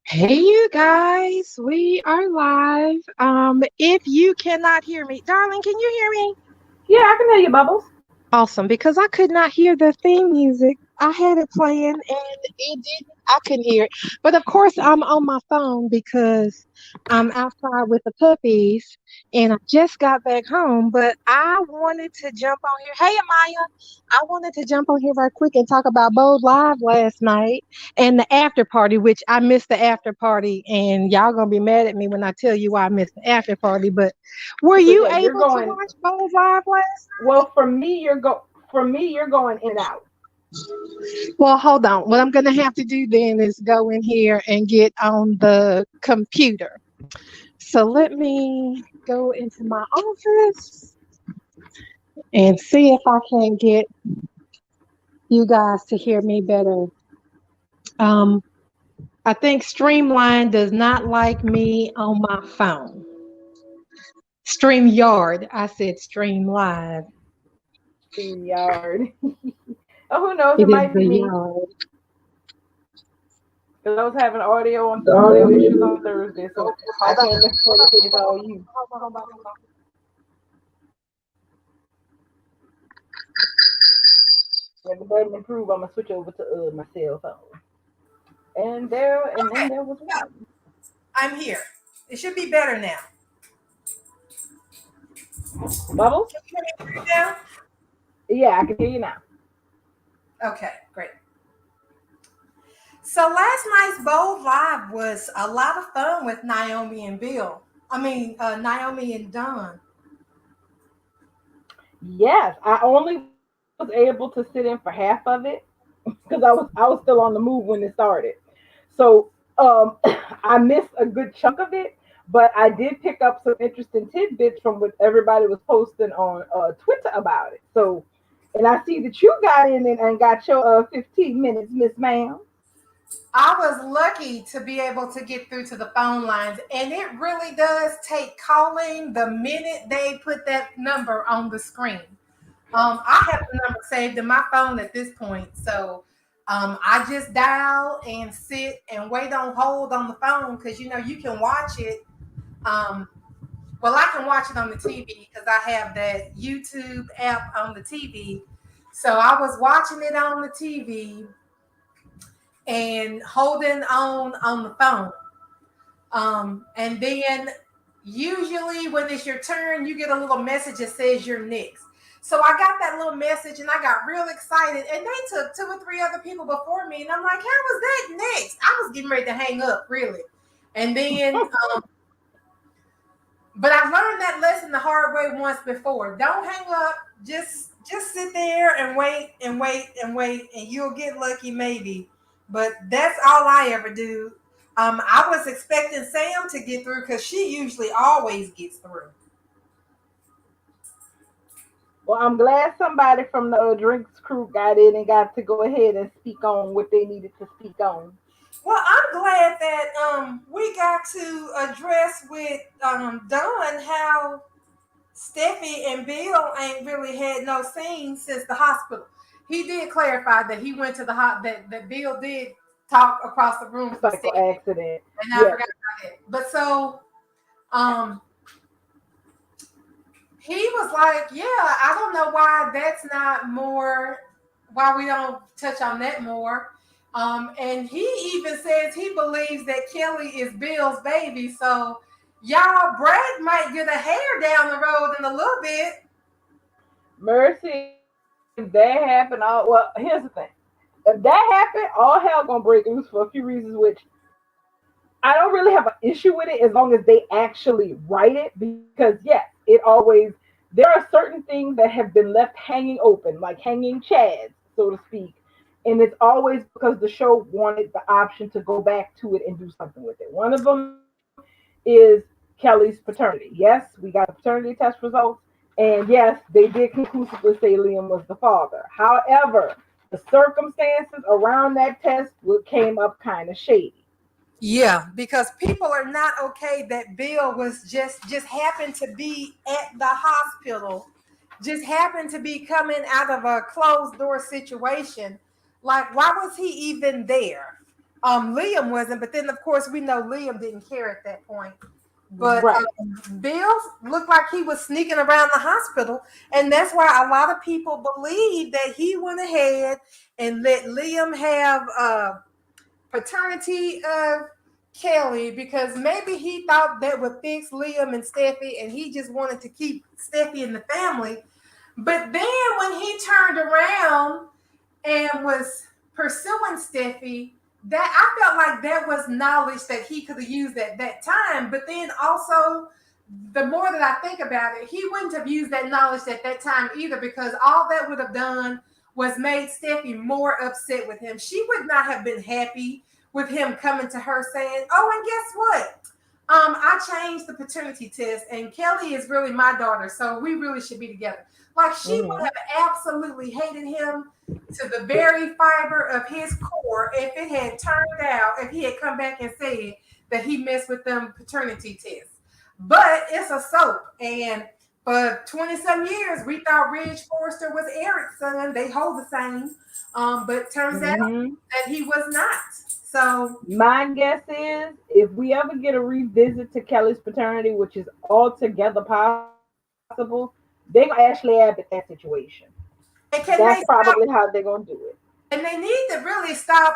Hey, you guys, we are live. If you cannot hear me, darling, can you hear me? Yeah, I can hear you, Bubbles. Awesome, because I could not hear the theme music. I had it playing and it didn't, I couldn't hear it. But of course, I'm on my phone because I'm outside with the puppies and I just got back home. But I wanted to jump on here. Hey, Amaya, I wanted to jump on here right quick and talk about Bold Live last night and the after party, which I missed the after party. And y'all gonna be mad at me when I tell you why I missed the after party. But were So you yeah, you're able to going. watch Bold Live last Well, for me, you're going in and out. Well, hold on. What I'm going to have to do then is go in here and get on the computer. So let me go into my office and see if I can get you guys to hear me better. Um, I think Streamline does not like me on my phone. StreamYard. I said Stream Live. StreamYard. Oh, who knows? It It is might the be me yard. because I was having audio issues on Thursday, so I can't necessarily say it's all you. Yeah, but that didn't improve. I'm gonna switch over to my cell phone. And then Okay, there was one. I'm here. It should be better now. Bubbles. Can you hear me now? Yeah, I can hear you now. Okay, great. So last night's Bold Live was a lot of fun with Naomi and Bill. Naomi and Don. Yes, I only was able to sit in for half of it because I was still on the move when it started. So I missed a good chunk of it, but I did pick up some interesting tidbits from what everybody was posting on Twitter about it. So, and I see that you got in and got your 15 minutes, Miss Ma'am. I was lucky to be able to get through to the phone lines, and it really does take calling the minute they put that number on the screen. I have the number saved in my phone at this point, so I just dial and sit and wait on hold on the phone because you can watch it. Um, well, I can watch it on the TV because I have that YouTube app on the TV. So I was watching it on the TV and holding on the phone. And then usually when it's your turn, you get a little message that says you're next. So I got that little message and I got real excited. And they took two or three other people before me. And I'm like, how was that next? I was getting ready to hang up, really. And then, but I learned that lesson the hard way once before. Don't hang up. Just sit there and wait and wait and wait, and you'll get lucky maybe. But that's all I ever do. I was expecting Sam to get through because she usually always gets through. Well, I'm glad somebody from the drinks crew got in and got to go ahead and speak on what they needed to speak on. Well, I'm glad that we got to address with Don how Steffi and Bill ain't really had no scene since the hospital. He did clarify that he went to the that Bill did talk across the room from Motorcycle Steffi, accident. and I Yes. forgot about that. But so um, he was like, "Yeah, I don't know why that's not more. Why we don't touch on that more." And he even says he believes that Kelly is Bill's baby. So y'all, Brad might get a hair down the road in a little bit. Mercy, if that happened, well, here's the thing. If that happened, all hell gonna break loose for a few reasons, which I don't really have an issue with it as long as they actually write it. Because yes, it always there are certain things that have been left hanging open, like hanging chads, so to speak. And it's always because the show wanted the option to go back to it and do something with it. One of them is Kelly's paternity. Yes, we got the paternity test results. And yes, they did conclusively say Liam was the father. However, the circumstances around that test came up kind of shady. Yeah, because people are not okay that Bill was just happened to be at the hospital, just happened to be coming out of a closed door situation. Like, why was he even there? Liam wasn't, but then of course we know Liam didn't care at that point. But Right. Bill looked like he was sneaking around the hospital, and that's why a lot of people believe that he went ahead and let Liam have paternity of Kelly, because maybe he thought that would fix Liam and Steffi, and he just wanted to keep Steffi in the family. But then when he turned around and was pursuing Steffi, that I felt like that was knowledge that he could have used at that time. But then also, the more that I think about it, he wouldn't have used that knowledge at that time either, because all that would have done was made Steffi more upset with him. She would not have been happy with him coming to her saying, "Oh, and guess what? I changed the paternity test, and Kelly is really my daughter, so we really should be together." Like, she would have absolutely hated him to the very fiber of his core if it had turned out, if he had come back and said that he messed with them paternity tests. But it's a soap, and for 20 some years we thought Ridge Forrester was Eric's son. They hold the same, but turns out that he was not. So my guess is, if we ever get a revisit to Kelly's paternity, which is altogether possible, they're gonna Ashley Abbott that situation. That's probably how they're gonna do it. And they need to really stop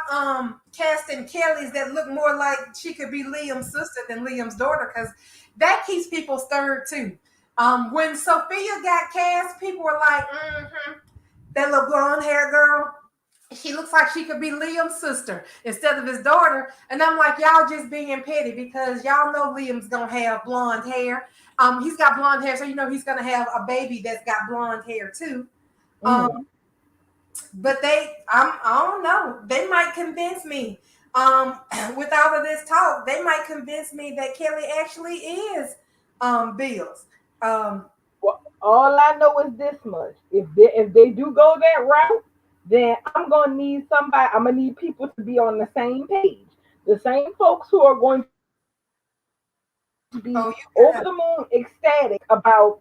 casting Kellys that look more like she could be Liam's sister than Liam's daughter, because that keeps people stirred too. When Sophia got cast, people were like, that little blonde hair girl, she looks like she could be Liam's sister instead of his daughter. And I'm like, y'all just being petty, because y'all know Liam's gonna have blonde hair. He's got blonde hair, so you know he's gonna have a baby that's got blonde hair too. But I don't know. They might convince me. With all of this talk, they might convince me that Kelly actually is Bill's. Well, all I know is this much: if they do go that route, then I'm gonna need somebody. I'm gonna need people to be on the same page. The same folks who are going to be over the moon ecstatic about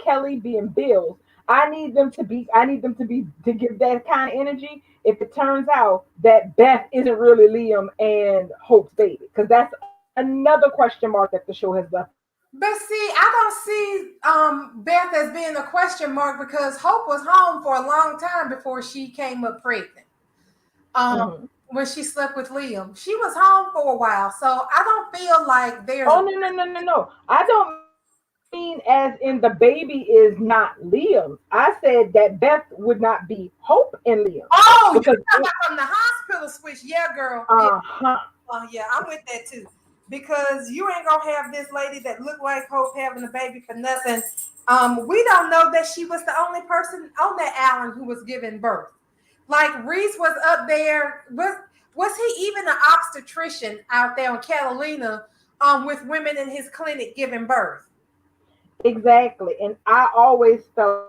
Kelly being Bill's. I need them to give that kind of energy if it turns out that Beth isn't really Liam and Hope's baby, because that's another question mark that the show has left. But see, I don't see Beth as being a question mark, because Hope was home for a long time before she came up pregnant. When she slept with Liam, she was home for a while, so I don't feel like there's. Oh no! I don't mean as in the baby is not Liam. I said that Beth would not be Hope and Liam. Oh, because you're talking about from the hospital switch, yeah, girl. Yeah, I'm with that too. Because you ain't gonna have this lady that looked like Hope having a baby for nothing. We don't know that she was the only person on that island who was giving birth. Like, Reese was up there. Was he even an obstetrician out there on Catalina with women in his clinic giving birth? Exactly. And I always felt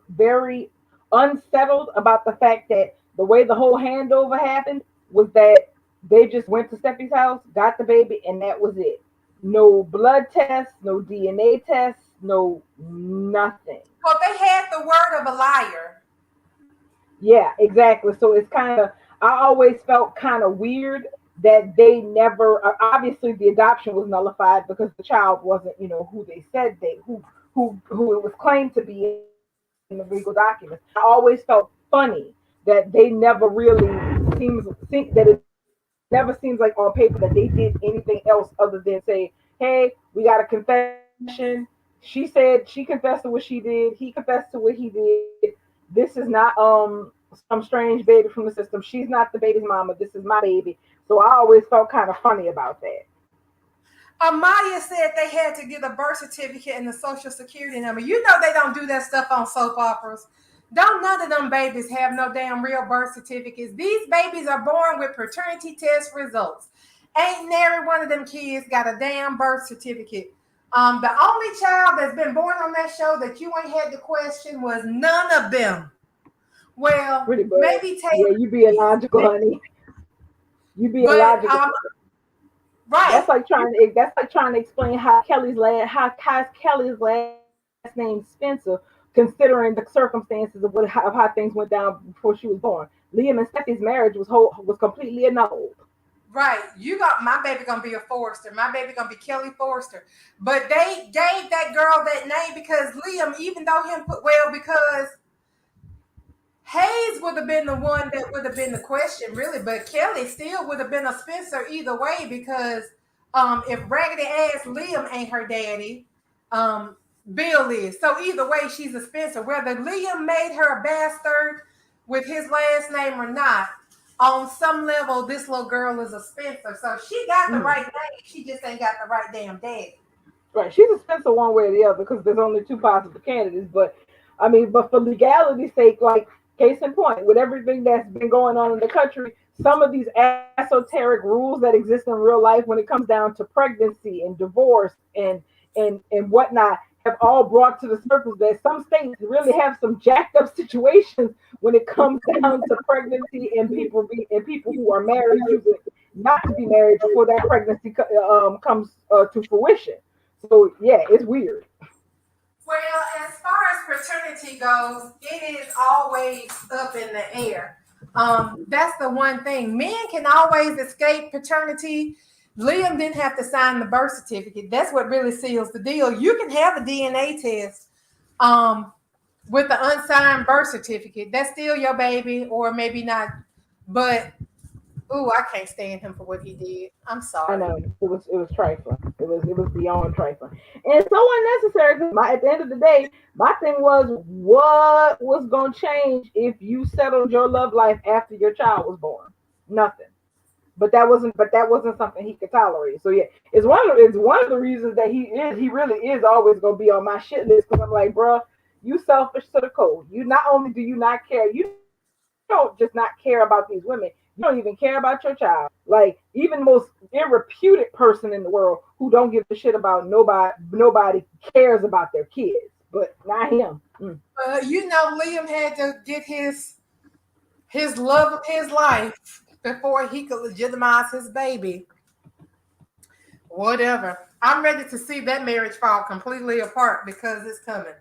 very unsettled about the fact that the way the whole handover happened was that they just went to Steffi's house, got the baby, and that was it. No blood tests, no DNA tests, no nothing. Well, they had the word of a liar. Yeah, exactly. So it's kind of, I always felt kind of weird that they never, obviously the adoption was nullified because the child wasn't, who they said who it was claimed to be in the legal documents. I always felt funny that they never really it never seems like on paper that they did anything else other than say, hey, we got a confession. She said she confessed to what she did. He confessed to what he did. This is not some strange baby from the system. She's not the baby's mama. This is my baby. So I always felt kind of funny about that. Amaya said they had to get a birth certificate and the social security number. You know they don't do that stuff on soap operas. Don't none of them babies have no damn real birth certificates. These babies are born with paternity test results. Ain't every one of them kids got a damn birth certificate. The only child that's been born on that show that you ain't had to question was none of them. Well, maybe Taylor. Yeah, you be illogical, honey. You be illogical. Right. That's like trying to explain how Kelly's last name Spencer, considering the circumstances of how things went down before she was born. Liam and Steffi's marriage was completely annulled. Right. You got my baby gonna be a Forrester. My baby gonna be Kelly Forrester. But they gave that girl that name because Liam, even though him put because Hayes would have been the one that would have been the question, really, but Kelly still would have been a Spencer either way because if raggedy ass Liam ain't her daddy, Bill is. So either way, she's a Spencer. Whether Liam made her a bastard with his last name or not, on some level, this little girl is a Spencer. So she got the right name. She just ain't got the right damn daddy. Right. She's a Spencer one way or the other because there's only two possible candidates. But I mean, but for legality's sake, like case in point, with everything that's been going on in the country, some of these esoteric rules that exist in real life when it comes down to pregnancy and divorce and whatnot have all brought to the surface that some states really have some jacked up situations when it comes down to pregnancy and people who are married choosing not to be married before that pregnancy comes to fruition. So yeah, it's weird. Well, as far as paternity goes, it is always up in the air. That's the one thing. Men can always escape paternity. Liam didn't have to sign the birth certificate. That's what really seals the deal. You can have a DNA test with the unsigned birth certificate. That's still your baby, or maybe not. But ooh, I can't stand him for what he did. I'm I sorry. know it was trifling. It was beyond trifling, and so unnecessary. Because at the end of the day, my thing was what was going to change if you settled your love life after your child was born? Nothing. But that wasn't something he could tolerate. So yeah, it's one of the reasons that he really is always going to be on my shit list because I'm like, bro, you selfish to the core. You not only do you not care, you don't just not care about these women. You don't even care about your child. Like even the most irreputed person in the world who don't give a shit about nobody cares about their kids, but not him. Liam had to get his love of his life before he could legitimize his baby. Whatever. I'm ready to see that marriage fall completely apart because it's coming.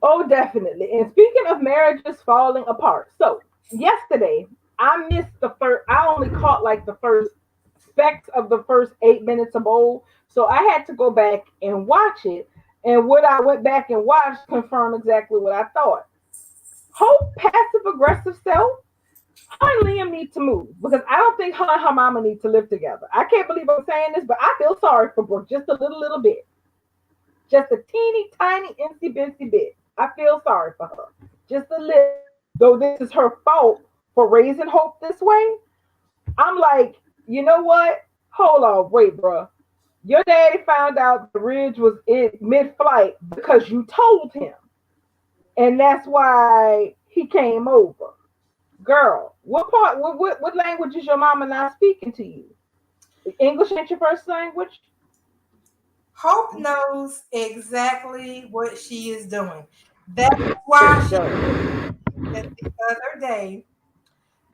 Oh, definitely. And speaking of marriages falling apart, so yesterday I missed the first. I only caught like the first specks of the first 8 minutes of Bold, so I had to go back and watch it. And what I went back and watched confirmed exactly what I thought. Hope passive aggressive self. Her and Liam need to move because I don't think her and her mama need to live together. I can't believe I'm saying this, but I feel sorry for Brooke just a little bit, just a teeny tiny insy bincy bit. I feel sorry for her just a little. Though this is her fault for raising Hope this way, I'm like, you know what? Hold on, wait, bro. Your daddy found out the ridge was in mid-flight because you told him, and that's why he came over. Girl, what part? What language is your mama not speaking to you? English ain't your first language. Hope knows exactly what she is doing. That's Yes, why she she does. said the other day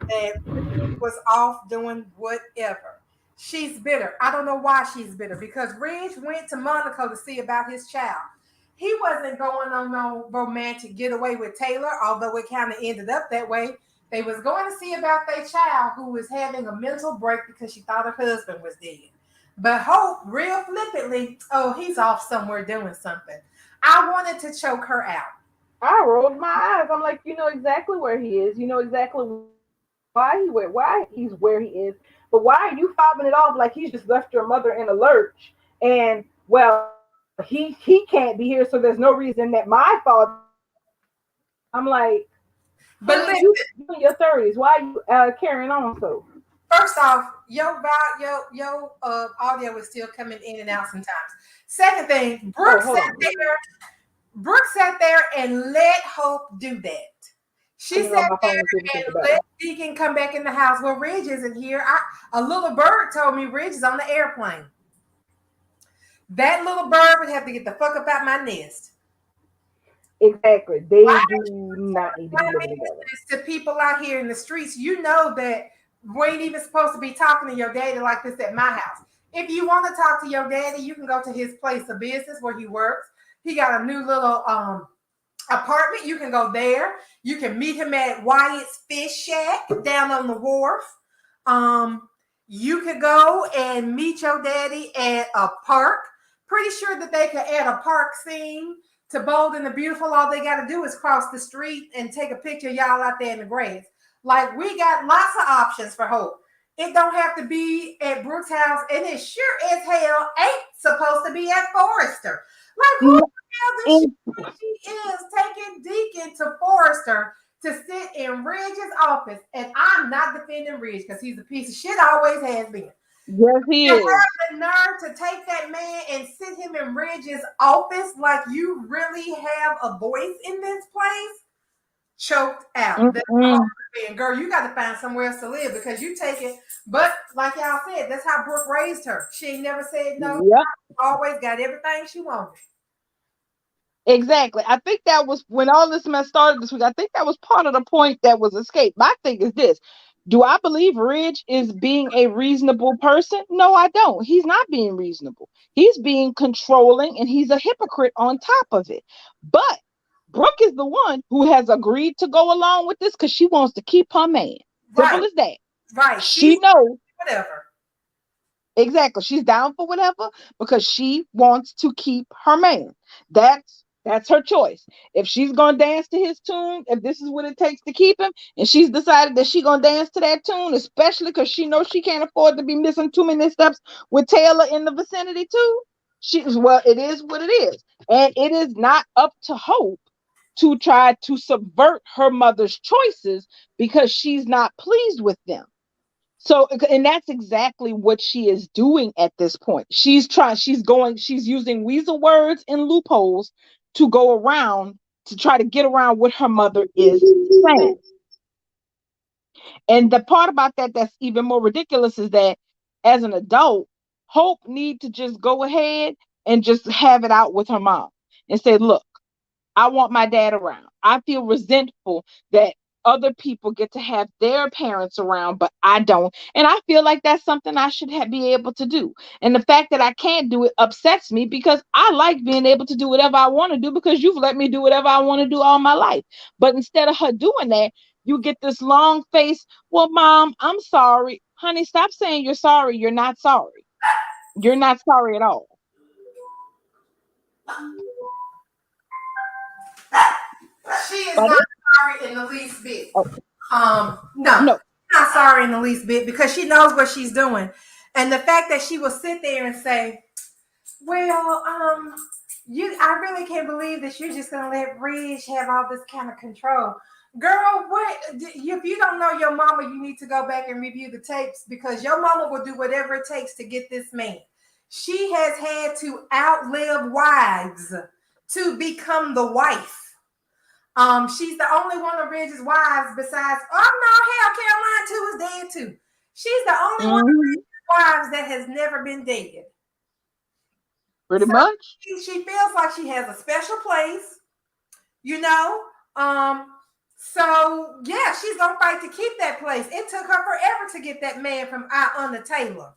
that Ridge was off doing whatever. She's bitter. I don't know why she's bitter because Ridge went to Monaco to see about his child. He wasn't going on no romantic getaway with Taylor, although it kind of ended up that way. They was going to see about their child who was having a mental break because she thought her husband was dead. But Hope, real flippantly, oh, he's off somewhere doing something. I wanted to choke her out. I rolled my eyes. I'm like, you know exactly where he is. You know exactly why he's where he is. But why are you fobbing it off like he's just left your mother in a lurch? And well, he can't be here, so there's no reason that my father. I'm like, But honey, listen, you in your 30s. Why are you carrying on so? first off, your audio is still coming in and out sometimes. Second thing, Oh, hold on. Brooke sat there and let Hope do that. She Turning on sat my phone and see if there it's and better. let Deacon come back in the house. Well, Ridge isn't here. A little bird told me Ridge is on the airplane. That little bird would have to get the fuck up out my nest. Exactly. They Why do not need to be my living together. business to people out here in the streets? You know that we ain't even supposed to be talking to your daddy like this at my house. If you want to talk to your daddy, you can go to his place of business where he works. He got a new little apartment. You can go there. You can meet him at Wyatt's Fish Shack down on the wharf. Um, You could go and meet your daddy at a park. Pretty sure that they could add a park scene to Bold and the Beautiful. All they got to do is cross the street and take a picture of y'all out there in the grass. Like, we got lots of options for Hope. It don't have to be at Brooke's house, and it sure as hell ain't supposed to be at Forrester. Like, who the hell does she think she is taking Deacon to Forrester to sit in Ridge's office? And I'm not defending Ridge because he's a piece of shit, always has been. Yes, he To is. have the nerve to take that man and sit him in Ridge's office like you really have a voice in this place? Choked out. That's all I'm saying. Girl, you got to find somewhere else to live because you take it. But like y'all said, that's how Brooke raised her. She ain't never said no. Yep. Always got everything she wanted. Exactly. I think that was when all this mess started this week. I think that was part of the point that was escaped. My thing is this. Do I believe Ridge is being a reasonable person? No, I don't. He's not being reasonable. He's being controlling and he's a hypocrite on top of it. But Brooke is the one who has agreed to go along with this because she wants to keep her man. Simple as that. Right. She knows. Whatever. Exactly. She's down for whatever because she wants to keep her man. That's her choice. If she's gonna dance to his tune, if this is what it takes to keep him, and she's decided that she's gonna dance to that tune, especially because she knows she can't afford to be missing too many steps with Taylor in the vicinity too. Well, it is what it is. And it is not up to Hope to try to subvert her mother's choices because she's not pleased with them. So, and that's exactly what she is doing at this point. She's using weasel words and loopholes to go around to try to get around what her mother is saying. And the part about that that's even more ridiculous is that as an adult, Hope need to just go ahead and just have it out with her mom and say, look, I want my dad around. I feel resentful that other people get to have their parents around, but I don't. And I feel like that's something I should be able to do. And the fact that I can't do it upsets me because I like being able to do whatever I want to do because you've let me do whatever I want to do all my life. But instead of her doing that, you get this long face. Well, Mom, I'm sorry. Honey, stop saying you're sorry. You're not sorry. You're not sorry at all. She is not sorry in the least bit. No, No. not sorry in the least bit because she knows what she's doing. And the fact that she will sit there and say, well, I really can't believe that you're just gonna let Ridge have all this kind of control. Girl, what if you don't know your mama, you need to go back and review the tapes because your mama will do whatever it takes to get this man. She has had to outlive wives to become the wife. She's the only one of Ridge's wives besides, Caroline too is dead too. She's the only one of Ridge's wives that has never been dead. Pretty much. She feels like she has a special place, you know. So yeah, she's gonna fight to keep that place. It took her forever to get that man from Ayanna Taylor.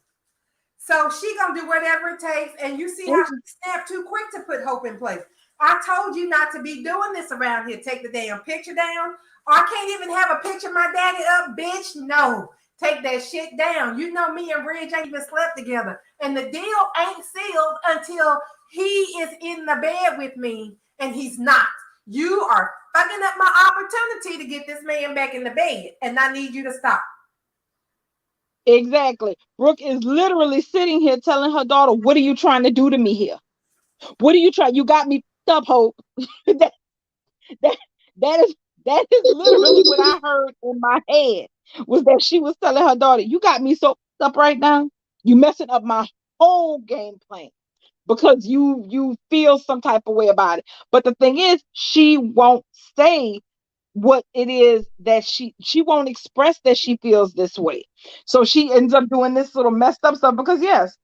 So she gonna do whatever it takes, and you see how she snapped too quick to put Hope in place. I told you not to be doing this around here. Take the damn picture down. Or I can't even have a picture of my daddy up, bitch. No, take that shit down. You know me and Ridge ain't even slept together. And the deal ain't sealed until he is in the bed with me, and he's not. You are fucking up my opportunity to get this man back in the bed, and I need you to stop. Exactly. Brooke is literally sitting here telling her daughter, what are you trying to do to me here? What are you trying? You got me up, Hope. that is literally what I heard in my head was that she was telling her daughter, you got me so up right now. You messing up my whole game plan because you feel some type of way about it. But the thing is, she won't say what it is that she won't express that she feels this way. So she ends up doing this little messed up stuff because yes,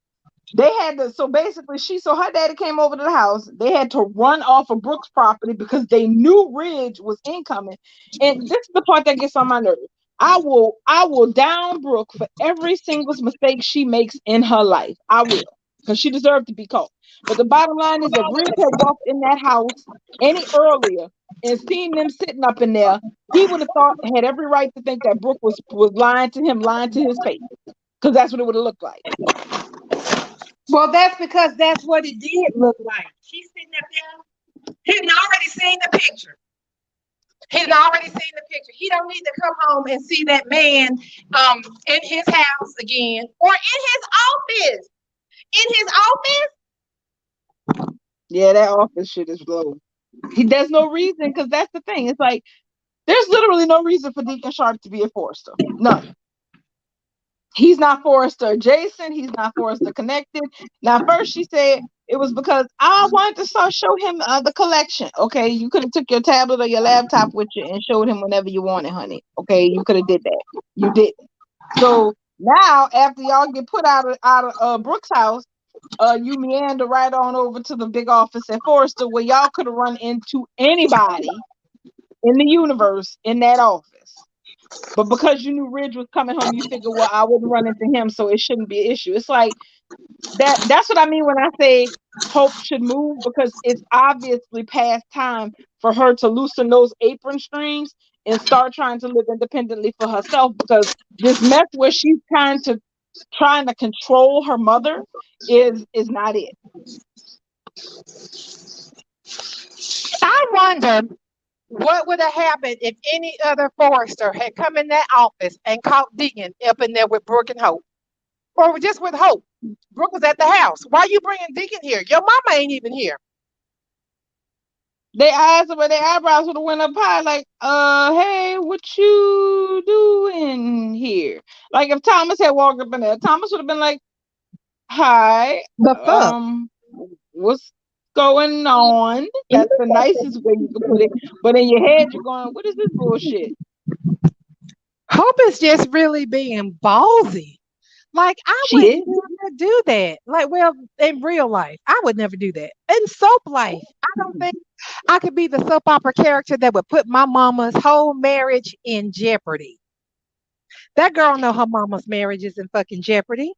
they had to, so basically her daddy came over to the house. They had to run off of Brooke's property because they knew Ridge was incoming. And this is the part that gets on my nerves. I will down Brooke for every single mistake she makes in her life. I will, because she deserved to be caught. But the bottom line is that Ridge had walked in that house any earlier and seen them sitting up in there, he would have had every right to think that Brooke was lying to him, lying to his face. because that's what it would have looked like. Well, that's because that's what it did look like. She's sitting up there. He'd already seen the picture. He's already seen the picture. He don't need to come home and see that man in his house again or in his office. In his office? Yeah, that office shit is low. There's no reason, because that's the thing. It's like there's literally no reason for Deacon Sharp to be a Forrester. None. He's not Forrester adjacent. He's not Forrester connected. Now, first she said it was because I wanted to show him the collection. Okay, you could have took your tablet or your laptop with you and showed him whenever you wanted, honey. Okay, you could have did that. You didn't. So now, after y'all get put out of Brooks' house, you meander right on over to the big office at Forrester, where y'all could have run into anybody in the universe in that office. But because you knew Ridge was coming home, you figured, well, I wouldn't run into him, so it shouldn't be an issue. It's like that's what I mean when I say Hope should move, because it's obviously past time for her to loosen those apron strings and start trying to live independently for herself, because this mess where she's trying to control her mother is not it. I wonder what would have happened if any other Forrester had come in that office and caught Deacon up in there with Brooke and Hope. Or just with Hope. Brooke was at the house. Why are you bringing Deacon here? Your mama ain't even here. Their eyebrows would have went up high, like, hey, what you doing here? Like if Thomas had walked up in there, Thomas would have been like, hi, The fuck? what's going on? That's the nicest way you can put it. But in your head, you're going, what is this bullshit? Hope is just really being ballsy. Like, I would never do that. Like, well, in real life, I would never do that. In soap life, I don't think I could be the soap opera character that would put my mama's whole marriage in jeopardy. That girl know her mama's marriage is in fucking jeopardy.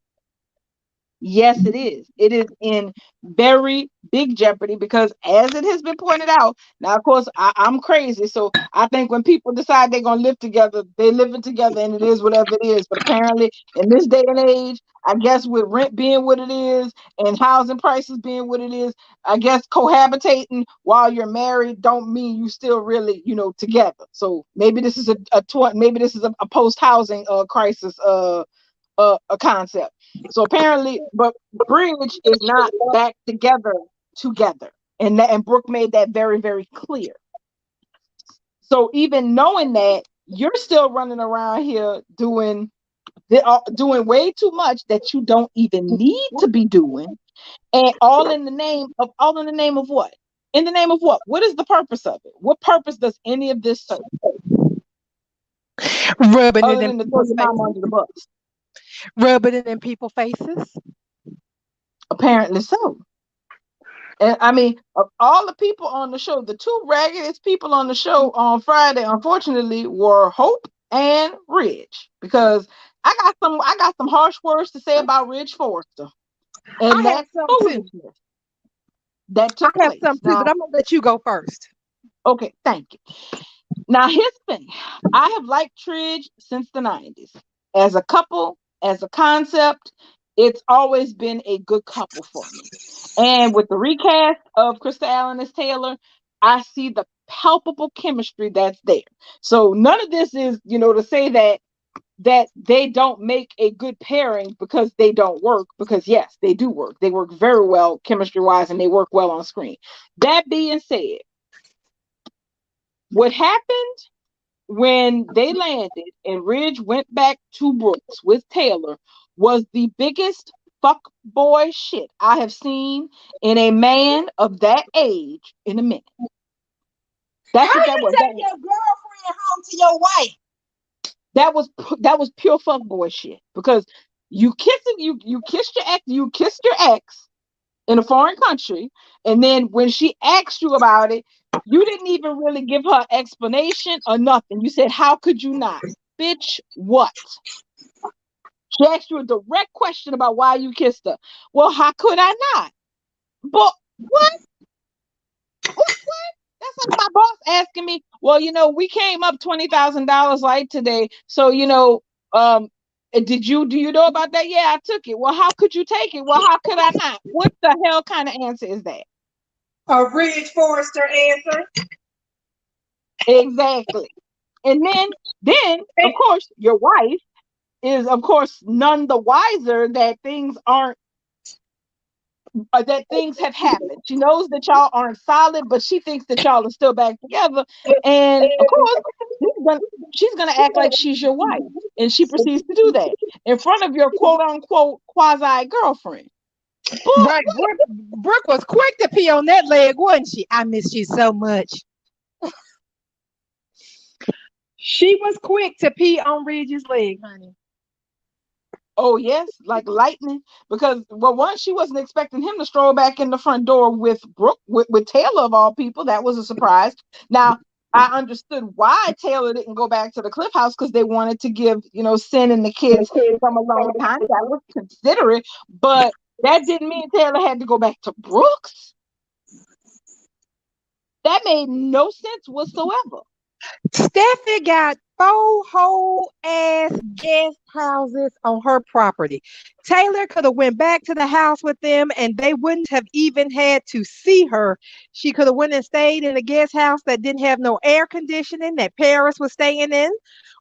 Yes, it is. It is in very big jeopardy because, as it has been pointed out, now, of course, I'm crazy. So I think when people decide they're going to live together, they live it together and it is whatever it is. But apparently, in this day and age, I guess with rent being what it is and housing prices being what it is, I guess cohabitating while you're married don't mean you still really, together. So maybe this is a post-housing crisis a concept. So apparently, but Bridge is not back together, and Brooke made that very, very clear. So even knowing that, you're still running around here doing way too much that you don't even need to be doing, and all in the name of what? In the name of what? What is the purpose of it? What purpose does any of this serve? Rubbing Other it than to throw your mom under the bus. Rubbing it in people's faces. Apparently so. And I mean, of all the people on the show, the two raggedest people on the show on Friday, unfortunately, were Hope and Ridge. Because I got some harsh words to say about Ridge Forrester. And that's foolishness that took place. I have some too, but I'm gonna let you go first. Okay, thank you. Now here's the thing. I have liked Ridge since the 90s. As a couple, as a concept, it's always been a good couple for me. And with the recast of Krista Allen as Taylor, I see the palpable chemistry that's there. So none of this is, to say that they don't make a good pairing because they don't work, because yes, they do work. They work very well chemistry-wise and they work well on screen. That being said, what happened when they landed and Ridge went back to Brooks with Taylor was the biggest fuck boy shit I have seen in a man of that age in a minute. That's How what that you was. take your girlfriend home to your wife? That was pure fuck boy shit, because you kissed your ex in a foreign country, and then when she asked you about it, you didn't even really give her explanation or nothing. You said, how could you not? Bitch, what? She asked you a direct question about why you kissed her. Well, how could I not? But what? That's like my boss asking me, well, we came up $20,000 light today. So, do you know about that? Yeah, I took it. Well, how could you take it? Well, how could I not? What the hell kind of answer is that? A Ridge Forrester answer. Exactly. And then of course your wife is of course none the wiser that things aren't that things have happened. She knows that y'all aren't solid, but she thinks that y'all are still back together. And of course, she's gonna act like she's your wife, and she proceeds to do that in front of your quote unquote quasi girlfriend. Right. Brooke was quick to pee on that leg, wasn't she? I miss you so much. She was quick to pee on Ridge's leg, honey. Oh yes, like lightning. Because well, one, she wasn't expecting him to stroll back in the front door with Brooke, with Taylor of all people. That was a surprise. Now I understood why Taylor didn't go back to the Cliff House, because they wanted to give Sin and the kids some alone time. That was considerate, but that didn't mean Taylor had to go back to Brooks. That made no sense whatsoever. Steffi got 4 whole ass guest houses on her property. Taylor could have went back to the house with them and they wouldn't have even had to see her. She could have went and stayed in a guest house that didn't have no air conditioning that Paris was staying in.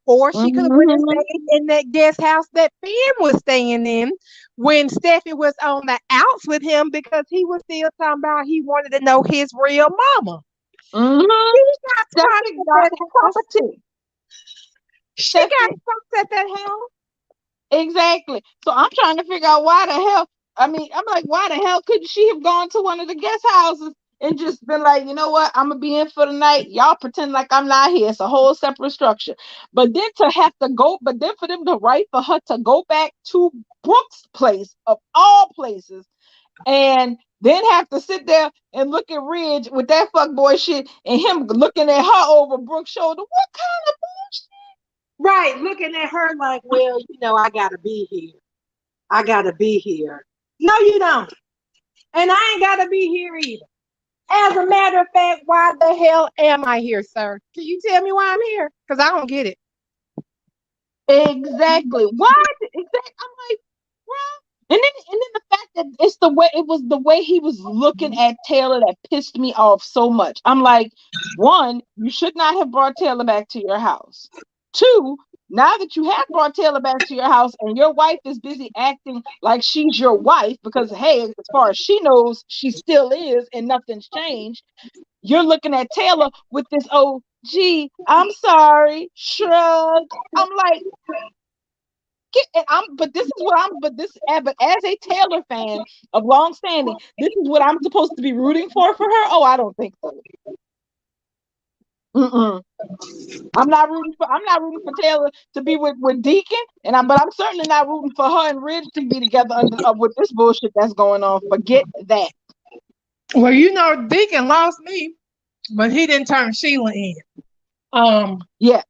Or she could have went and stayed in that guest house that Finn was staying in when Steffi was on the outs with him, because he was still talking about he wanted to know his real mama. She got fucked at that house. Exactly. So I'm trying to figure out why the hell. I mean, I'm like, why the hell couldn't she have gone to one of the guest houses and just been like, you know what, I'm gonna be in for the night. Y'all pretend like I'm not here. It's a whole separate structure. But then for them to write for her to go back to Brooks' place of all places, and then have to sit there and look at Ridge with that fuckboy shit and him looking at her over Brooks' shoulder. What kind of bullshit? Right, looking at her like, well, I gotta be here. I gotta be here. No, you don't. And I ain't gotta be here either. As a matter of fact, why the hell am I here, sir? Can you tell me why I'm here? Because I don't get it. Exactly. Why? Exactly. I'm like, well, and then the fact that it was the way he was looking at Taylor that pissed me off so much. I'm like, one, you should not have brought Taylor back to your house. Two, now that you have brought Taylor back to your house and your wife is busy acting like she's your wife, because hey, as far as she knows, she still is and nothing's changed. You're looking at Taylor with this, oh, gee, I'm sorry, shrug. I'm like, but as a Taylor fan of long standing, this is what I'm supposed to be rooting for her? Oh, I don't think so. I'm not rooting for Taylor to be with Deacon, but I'm certainly not rooting for her and Ridge to be together with this bullshit that's going on. Forget that. Well, Deacon lost me, but he didn't turn Sheila in. Yeah.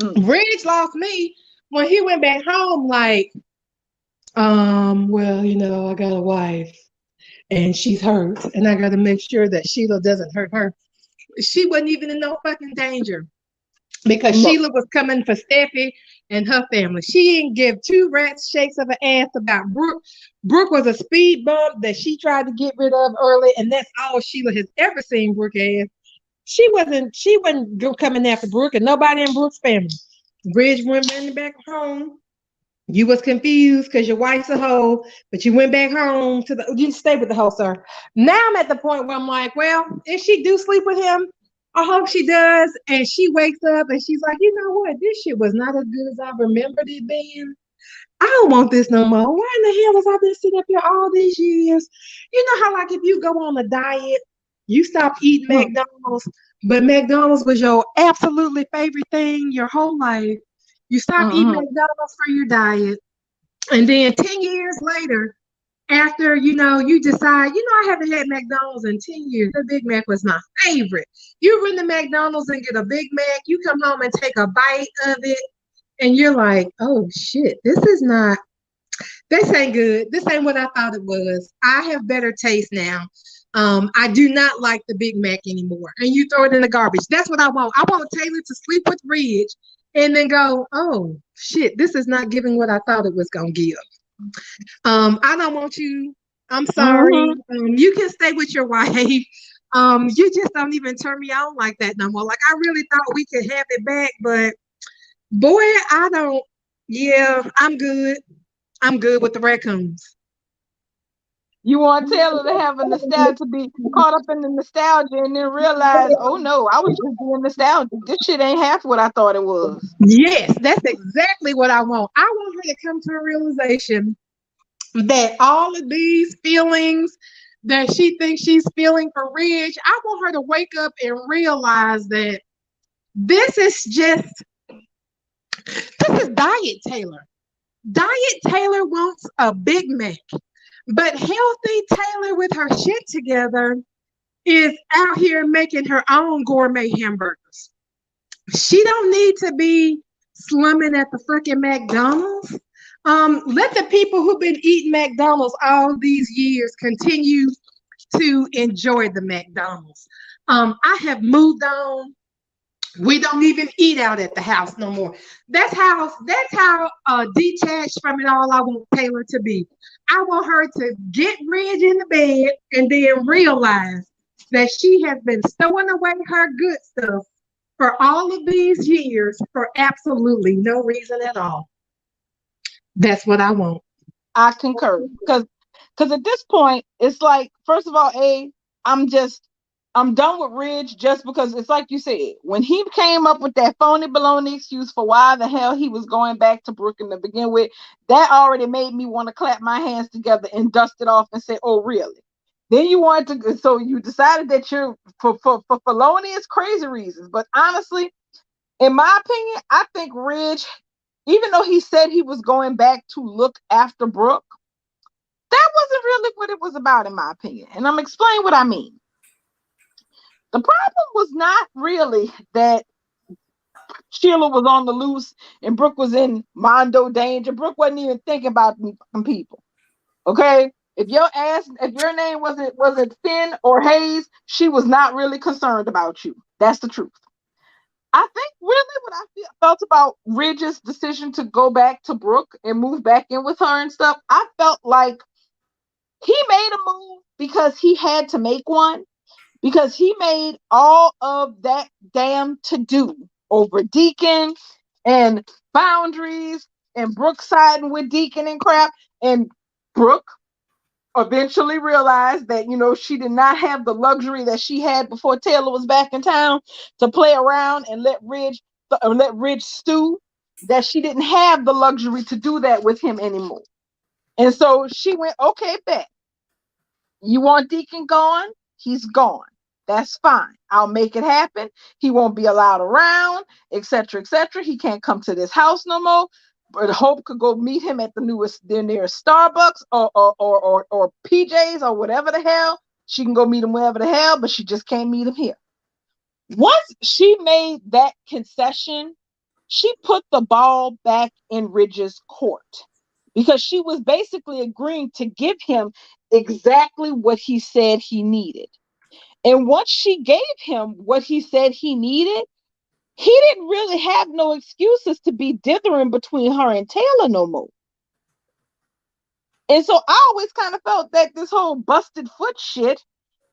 Ridge lost me when he went back home like, well, I got a wife and she's hurt, and I got to make sure that Sheila doesn't hurt her. She wasn't even in no fucking danger because Sheila was coming for Steffi and her family. She didn't give 2 rats shakes of an ass about Brooke. Brooke was a speed bump that she tried to get rid of early, and that's all Sheila has ever seen Brooke as. She wasn't coming after Brooke, and nobody in Brooke's family. Ridge went back home. You was confused because your wife's a hoe, but you went back home you stay with the hoe, sir. Now I'm at the point where I'm like, well, if she do sleep with him, I hope she does. And she wakes up and she's like, you know what? This shit was not as good as I remembered it being. I don't want this no more. Why in the hell has I been sitting up here all these years? You know how, like, if you go on a diet, you stop eating McDonald's, but McDonald's was your absolutely favorite thing your whole life. You stop eating McDonald's for your diet. And then 10 years later, after, you decide, I haven't had McDonald's in 10 years. The Big Mac was my favorite. You run to McDonald's and get a Big Mac. You come home and take a bite of it. And you're like, oh, shit, this ain't good. This ain't what I thought it was. I have better taste now. I do not like the Big Mac anymore. And you throw it in the garbage. That's what I want. I want Taylor to sleep with Ridge and then go, oh, shit, this is not giving what I thought it was gonna give. I don't want you. I'm sorry. Mhm. You can stay with your wife. You just don't even turn me on like that no more. Like I really thought we could have it back, but boy, I don't. Yeah, I'm good. I'm good with the raccoons. You want Taylor to have a nostalgia, to be caught up in the nostalgia, and then realize, oh no, I was just being nostalgic. This shit ain't half what I thought it was. Yes, that's exactly what I want. I want her to come to a realization that all of these feelings that she thinks she's feeling for Ridge, I want her to wake up and realize that this is just this is Diet Taylor. Diet Taylor wants a Big Mac, but healthy Taylor with her shit together is out here making her own gourmet hamburgers. She don't need to be slumming at the fucking McDonald's. Let the people who've been eating McDonald's all these years continue to enjoy the McDonald's. I have moved on. We don't even eat out at the house no more. That's how detached from it all I want Taylor to be. I want her to get Ridge in the bed and then realize that she has been stowing away her good stuff for all of these years for absolutely no reason at all. That's what I want. I concur, because at this point it's like, first of all, I'm done with Ridge, just because it's like you said, when he came up with that phony baloney excuse for why the hell he was going back to Brooklyn to begin with, that already made me want to clap my hands together and dust it off and say, oh really? Then you wanted to, so you decided that you're for felonious crazy reasons. But honestly, in my opinion, I think Ridge, even though he said he was going back to look after Brooke, that wasn't really what it was about, in my opinion. And I'm explaining what I mean. The problem was not really that Sheila was on the loose and Brooke was in mondo danger. Brooke wasn't even thinking about them people. Okay? If your name wasn't Finn or Hayes, she was not really concerned about you. That's the truth. I think really what I felt about Ridge's decision to go back to Brooke and move back in with her and stuff, I felt like he made a move because he had to make one, because he made all of that damn to-do over Deacon and boundaries and Brooke siding with Deacon and crap. And Brooke eventually realized that, she did not have the luxury that she had before Taylor was back in town to play around and let Ridge stew, that she didn't have the luxury to do that with him anymore. And so she went, okay, bet. You want Deacon gone? He's gone. That's fine. I'll make it happen. He won't be allowed around, etc., etc. He can't come to this house no more. But Hope could go meet him at the nearest Starbucks or PJ's or whatever the hell. She can go meet him wherever the hell, but she just can't meet him here. Once she made that concession, she put the ball back in Ridge's court, because she was basically agreeing to give him exactly what he said he needed. And once she gave him what he said he needed, he didn't really have no excuses to be dithering between her and Taylor no more. And so I always kind of felt that this whole busted foot shit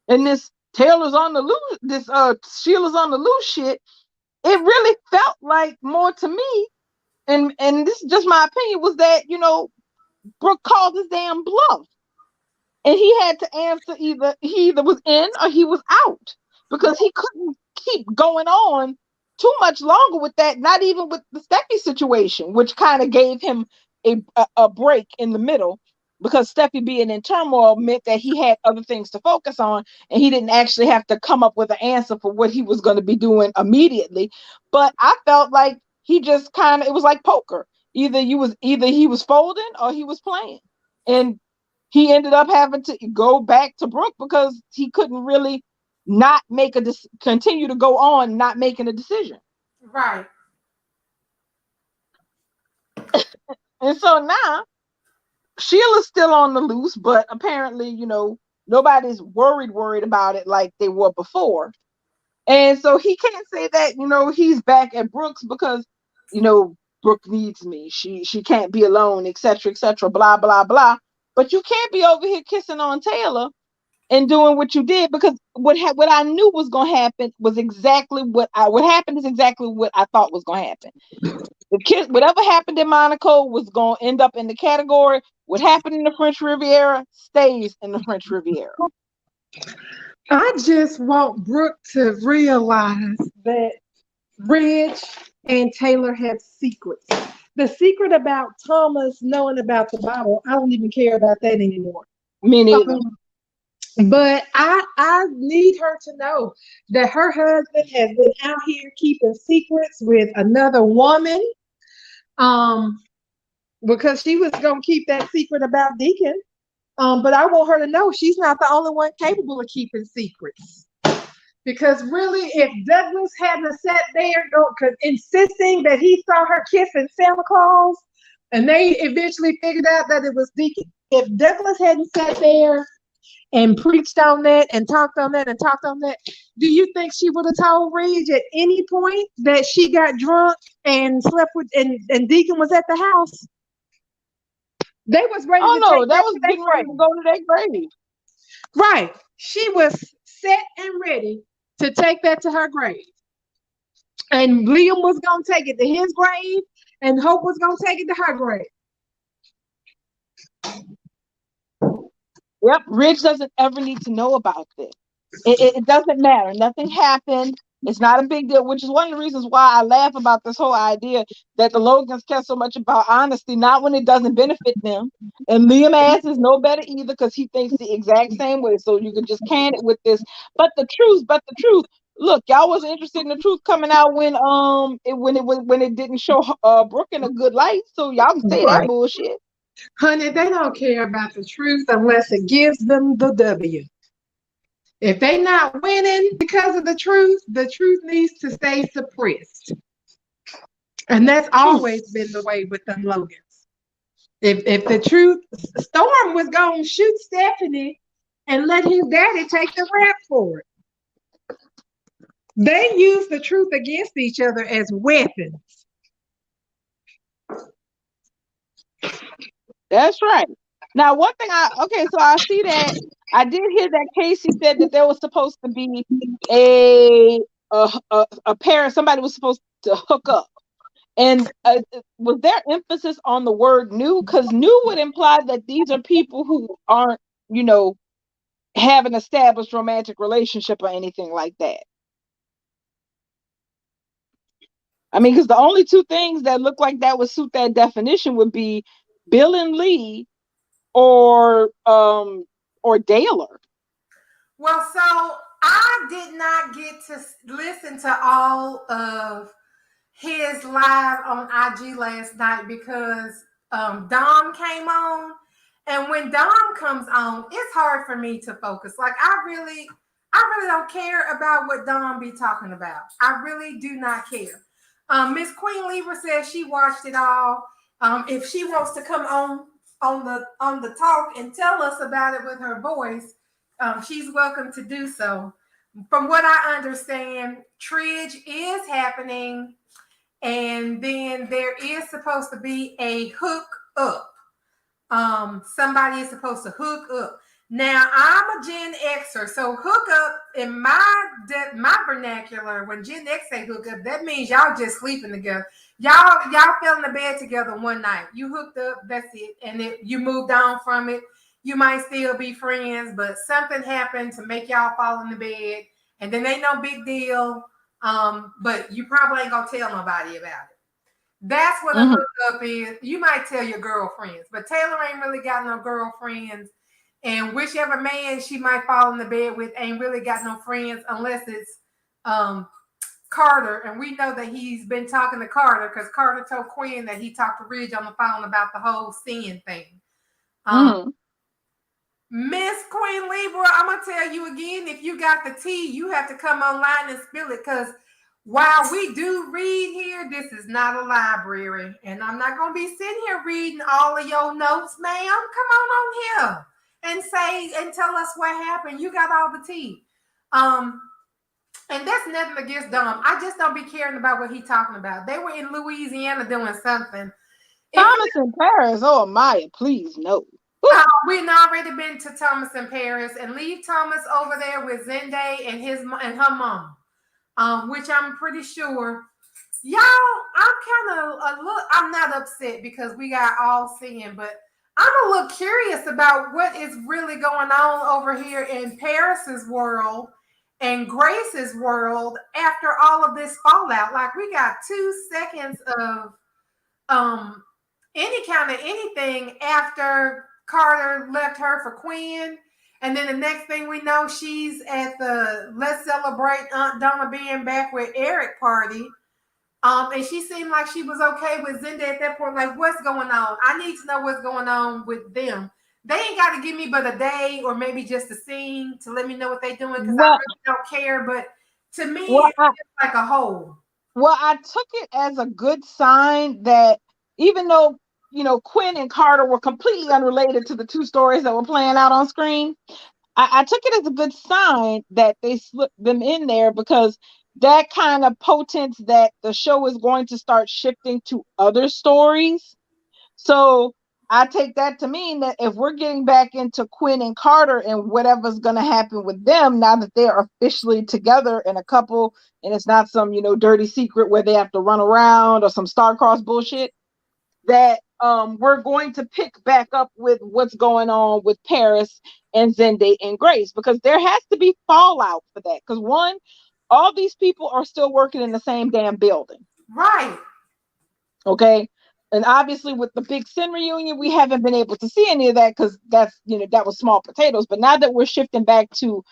and this Taylor's on the loose, this Sheila's on the loose shit, it really felt like more to me, and this is just my opinion, was that, Brooke called his damn bluff. And he had to answer, he either was in or he was out, because he couldn't keep going on too much longer with that, not even with the Steffi situation, which kind of gave him a break in the middle, because Steffi being in turmoil meant that he had other things to focus on, and he didn't actually have to come up with an answer for what he was going to be doing immediately. But I felt like he just it was like poker. Either he was folding or he was playing. And he ended up having to go back to Brooke because he couldn't really not continue to go on not making a decision. Right. And so now Sheila's still on the loose, but apparently, nobody's worried about it like they were before. And so he can't say that, he's back at Brooks, because, Brooke needs me. She can't be alone, etc., etc., blah, blah, blah. But you can't be over here kissing on Taylor and doing what you did, because what I knew was going to happen was exactly what happened is exactly what I thought was going to happen. The kiss, whatever happened in Monaco was going to end up in the category. What happened in the French Riviera stays in the French Riviera. I just want Brooke to realize that Ridge and Taylor have secrets. The secret about Thomas knowing about the Bible, I don't even care about that anymore. Me neither. But I need her to know that her husband has been out here keeping secrets with another woman. Because she was gonna keep that secret about Deacon. But I want her to know she's not the only one capable of keeping secrets. Because really, if Douglas hadn't sat there insisting that he saw her kissing Santa Claus, and they eventually figured out that it was Deacon, if Douglas hadn't sat there and preached on that and talked on that and talked on that, do you think she would have told Ridge at any point that she got drunk and slept with and Deacon was at the house? They was ready to no, take that was getting ready to go to that grave. Right. She was set and ready to take that to her grave. And Liam was going to take it to his grave, and Hope was going to take it to her grave. Yep, Ridge doesn't ever need to know about this. It doesn't matter. Nothing happened. It's not a big deal, which is one of the reasons why I laugh about this whole idea that the Logans care so much about honesty, not when it doesn't benefit them. And Liam ass is no better either, because he thinks the exact same way. So you can just can it with this. But the truth. Look, y'all wasn't interested in the truth coming out when it didn't show Brooke in a good light. So y'all can say that bullshit. Honey, they don't care about the truth unless it gives them the W. If they're not winning because of the truth needs to stay suppressed. And that's always been the way with them Logans. If the truth, Storm was going to shoot Stephanie and let his daddy take the rap for it. They use the truth against each other as weapons. That's right. Now, one thing so I see that I did hear that Casey said that there was supposed to be a pair, somebody was supposed to hook up. And was there emphasis on the word new? Because new would imply that these are people who aren't, have an established romantic relationship or anything like that. I mean, because the only two things that look like that would suit that definition would be Bill and Lee or Daylor. Well, so I did not get to listen to all of his live on IG last night because Dom came on. And when Dom comes on, it's hard for me to focus. Like I really don't care about what Dom be talking about. I really do not care. Miss Queen Libra says she watched it all. If she wants to come on the talk and tell us about it with her voice, she's welcome to do so. From what I understand, Tridge is happening, and then there is supposed to be a hook up. Somebody is supposed to hook up. Now I'm a Gen Xer, so hook up in my vernacular. When Gen X say hook up, that means y'all just sleeping together. Y'all fell in the bed together one night. You hooked up, that's it, and you moved on from it. You might still be friends, but something happened to make y'all fall in the bed, and then ain't no big deal. But you probably ain't gonna tell nobody about it. That's what a hookup is. You might tell your girlfriends, but Taylor ain't really got no girlfriends. And whichever man she might fall in the bed with ain't really got no friends unless it's Carter. And we know that he's been talking to Carter because Carter told Quinn that he talked to Ridge on the phone about the whole sin thing. Miss Queen Libra, I'm going to tell you again, if you got the tea, you have to come online and spill it because while we do read here, this is not a library. And I'm not going to be sitting here reading all of your notes, ma'am. Come on here and say and tell us what happened. You got all the tea. And that's nothing against Dom. I just don't be caring about what he's talking about. They were in Louisiana doing something. Thomas in Paris. Oh, Maya, please no. We've already been to Thomas in Paris, and leave Thomas over there with Zende and her mom, which I'm pretty sure. Y'all, I'm kind of a little. I'm not upset because we got all seeing, but I'm a little curious about what is really going on over here in Paris's world and Grace's world after all of this fallout. Like, we got 2 seconds of any kind of anything after Carter left her for Quinn. And then the next thing we know, she's at the Let's Celebrate Aunt Donna being back with Eric party. And she seemed like she was okay with Zenda at that point. Like, what's going on? I need to know what's going on with them. They ain't got to give me but a day or maybe just a scene to let me know what they're doing, because I really don't care. But to me, it's like a whole. Well, I took it as a good sign that even though, you know, Quinn and Carter were completely unrelated to the two stories that were playing out on screen, I took it as a good sign that they slipped them in there, because that kind of potents that the show is going to start shifting to other stories. So I take that to mean that if we're getting back into Quinn and Carter and whatever's going to happen with them now that they're officially together in a couple, and it's not some, you know, dirty secret where they have to run around or some star-crossed bullshit, that we're going to pick back up with what's going on with Paris and Zende and Grace, because there has to be fallout for that. Because one, all these people are still working in the same damn building. Right. Okay. And obviously with the Big Sin reunion, we haven't been able to see any of that because that's, you know, that was small potatoes. But now that we're shifting back to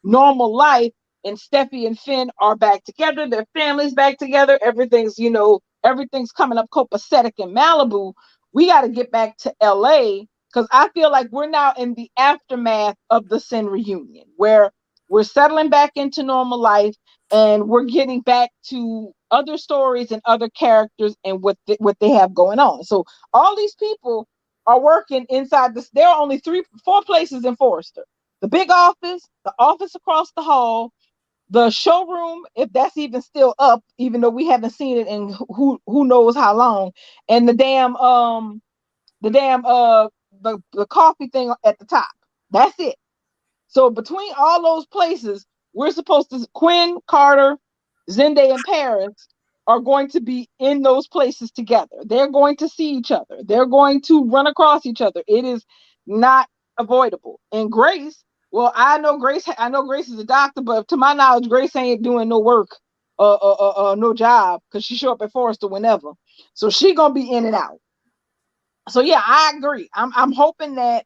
normal life and Steffi and Finn are back together, their families back together, everything's, you know, everything's coming up copacetic in Malibu, we got to get back to LA, because I feel like we're now in the aftermath of the Sin reunion where we're settling back into normal life and we're getting back to other stories and other characters and what they have going on. So all these people are working inside this. There are only 4 places in Forrester: the big office, the office across the hall, the showroom, if that's even still up, even though we haven't seen it in who knows how long, and the coffee thing at the top. That's it. So between all those places, we're supposed to, Quinn, Carter, Zende, and Paris are going to be in those places together. They're going to see each other. They're going to run across each other. It is not avoidable. And Grace, well, I know Grace is a doctor, but to my knowledge, Grace ain't doing no work, no job, because she show up at Forrester whenever. So she gonna be in and out. So yeah, I agree. I'm hoping that,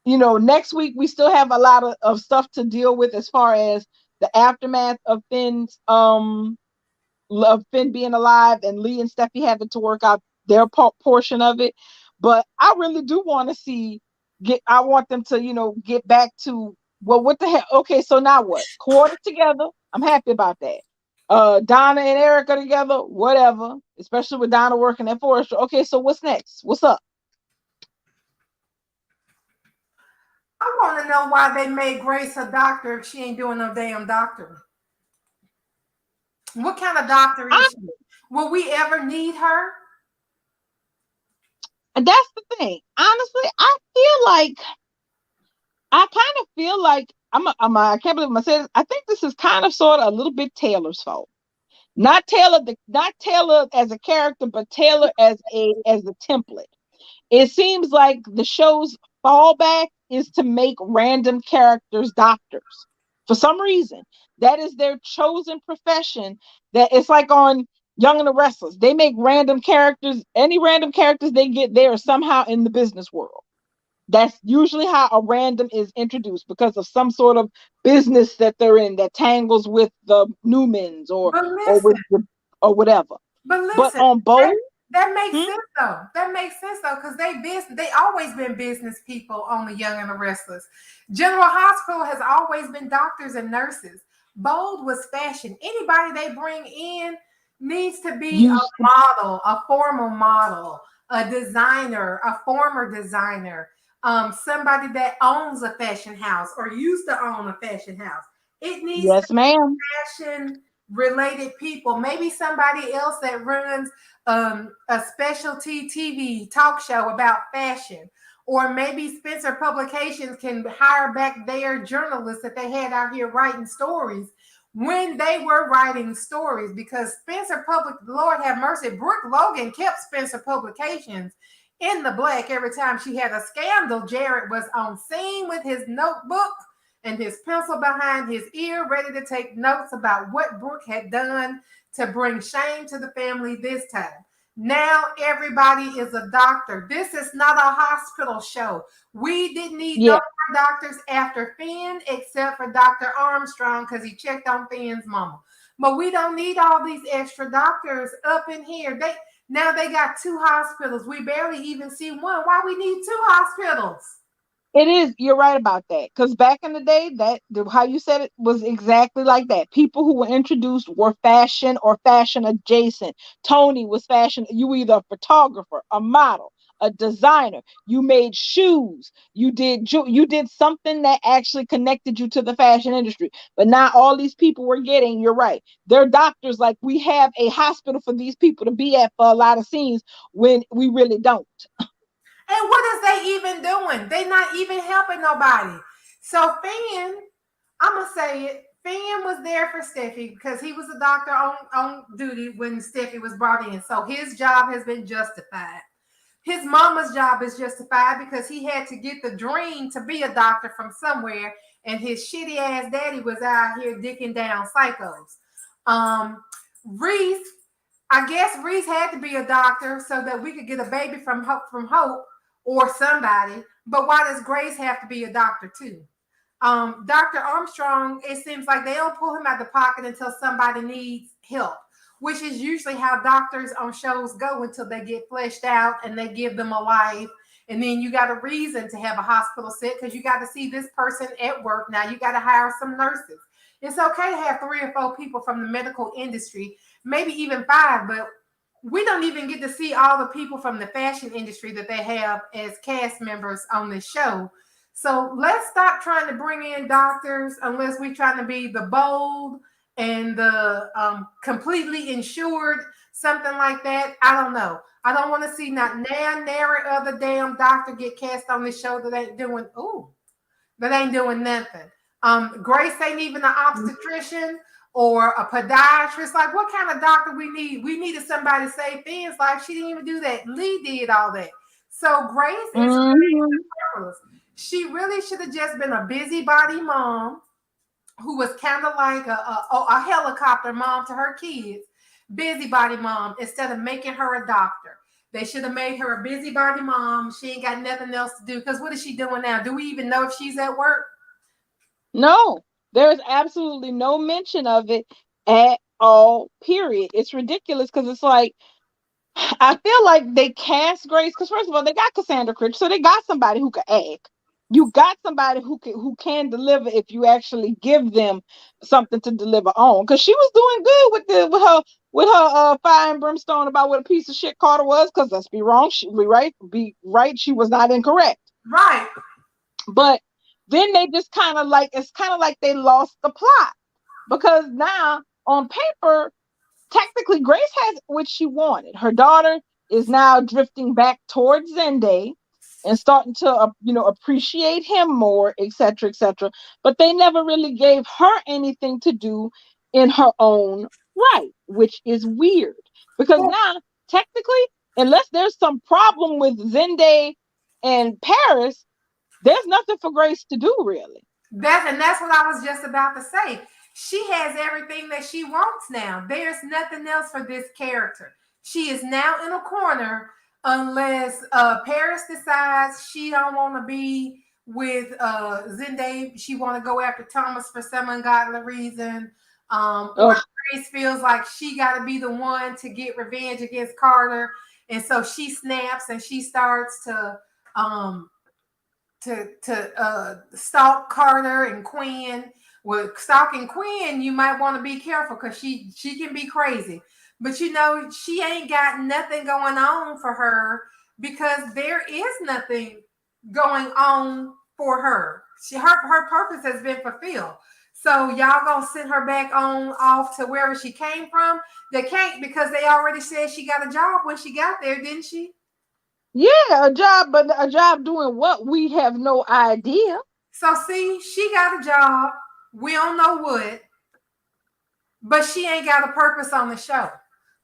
you know, next week we still have a lot of stuff to deal with as far as the aftermath of Finn being alive and Lee and Steffi having to work out their portion of it. But I really do want to I want them to, you know, get back to, well, what the hell? Okay, so now what? Quarter together. I'm happy about that. Donna and Eric are together, whatever, especially with Donna working at Forrester. Okay, so what's next? What's up? I want to know why they made Grace a doctor if she ain't doing no damn doctor. What kind of doctor is she? Will we ever need her? And that's the thing. Honestly, I kind of feel like I can't believe I'm saying this. I think this is kind of sort of a little bit Taylor's fault. Not Taylor as a character, but Taylor as a template. It seems like the show's fallback is to make random characters doctors. For some reason, that is their chosen profession. That it's like on Young and the Restless. They make random characters. Any random characters they get, they are somehow in the business world. That's usually how a random is introduced, because of some sort of business that they're in that tangles with the Newmans or whatever. But on both. That makes sense though. That makes sense though, because they always been business people on the Young and the Restless. General Hospital has always been doctors and nurses. Bold was fashion. Anybody they bring in needs to be a model, a formal model, a designer, a former designer, somebody that owns a fashion house or used to own a fashion house. It needs Yes, ma'am. fashion related people. Maybe somebody else that runs a specialty TV talk show about fashion. Or maybe Spencer Publications can hire back their journalists that they had out here writing stories when they were writing stories. Because Spencer Lord have mercy, Brooke Logan kept Spencer Publications in the black every time she had a scandal. Jared was on scene with his notebook and his pencil behind his ear, ready to take notes about what Brooke had done to bring shame to the family this time. Now everybody is a doctor. This is not a hospital show. We didn't need no more doctors after Finn, except for Dr. Armstrong, because he checked on Finn's mama. But we don't need all these extra doctors up in here. Now they got 2 hospitals. We barely even see one. Why we need 2 hospitals? It is. You're right about that. Because back in the day, how you said it was exactly like that. People who were introduced were fashion or fashion adjacent. Tony was fashion. You were either a photographer, a model, a designer. You made shoes. You did something that actually connected you to the fashion industry. But now all these people we're getting, you're right. They're doctors. Like, we have a hospital for these people to be at for a lot of scenes when we really don't. And what is they even doing? They not even helping nobody. So Finn, I'm gonna say it. Finn was there for Steffi because he was a doctor on duty when Steffi was brought in. So his job has been justified. His mama's job is justified because he had to get the dream to be a doctor from somewhere, and his shitty ass daddy was out here dicking down psychos. Reese, I guess Reese had to be a doctor so that we could get a baby from Hope or somebody. But why does Grace have to be a doctor too? Dr. Armstrong, it seems like they don't pull him out of the pocket until somebody needs help, which is usually how doctors on shows go until they get fleshed out and they give them a life. And then you got a reason to have a hospital set because you got to see this person at work. Now you got to hire some nurses. It's okay to have 3 or 4 people from the medical industry, maybe even 5, but we don't even get to see all the people from the fashion industry that they have as cast members on this show. So let's stop trying to bring in doctors unless we're trying to be the bold and the completely insured, something like that. I don't know. I don't want to see not nary other damn doctor get cast on this show that ain't doing nothing. Grace ain't even an obstetrician or a podiatrist. Like, what kind of doctor we need? We needed somebody to save Finn's life. She didn't even do that. Lee did all that. So Grace is marvelous. She really should have just been a busybody mom who was kind of like a helicopter mom to her kids. Busybody mom, instead of making her a doctor. They should have made her a busybody mom. She ain't got nothing else to do. Because what is she doing now? Do we even know if she's at work? No, there's absolutely no mention of it at all, period. It's ridiculous because it's like, I feel like they cast Grace because, first of all, they got Cassandra Critch, so they got somebody who can act. You got somebody who can deliver if you actually give them something to deliver on. Because she was doing good with her fire and brimstone about what a piece of shit Carter was. Because let's be wrong, be right, she was not incorrect. Right. But then they just it's kind of like they lost the plot, because now on paper, technically Grace has what she wanted. Her daughter is now drifting back towards Zende and starting to appreciate him more, etc., etc. But they never really gave her anything to do in her own right, which is weird, because now technically, unless there's some problem with Zende and Paris, there's nothing for Grace to do, really. That's what I was just about to say. She has everything that she wants now. There's nothing else for this character. She is now in a corner unless Paris decides she don't want to be with Zende. She want to go after Thomas for some ungodly reason. Or Grace feels like she got to be the one to get revenge against Carter, and so she snaps and she starts to stalk Carter and Quinn. With stalking Quinn, you might want to be careful because she can be crazy. But she ain't got nothing going on for her because there is nothing going on for her. Her purpose has been fulfilled. So y'all gonna send her back on off to wherever she came from? They can't because they already said she got a job when she got there, didn't she? Yeah, a job, but a job doing what? We have no idea. So see, she got a job. We don't know what, but she ain't got a purpose on the show.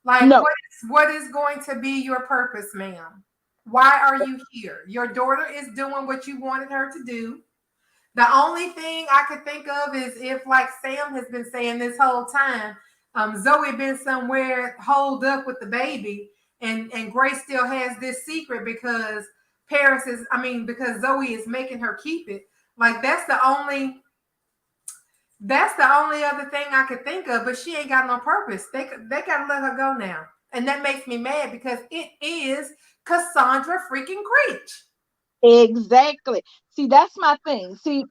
Like, No. what is going to be your purpose, ma'am? Why are you here? Your daughter is doing what you wanted her to do. The only thing I could think of is if, like Sam has been saying this whole time, Zoe been somewhere holed up with the baby, and Grace still has this secret because because Zoe is making her keep it. Like that's the only other thing I could think of, but she ain't got no purpose. They gotta let her go now. And that makes me mad because it is Cassandra freaking Creech. Exactly. See, that's my thing. See,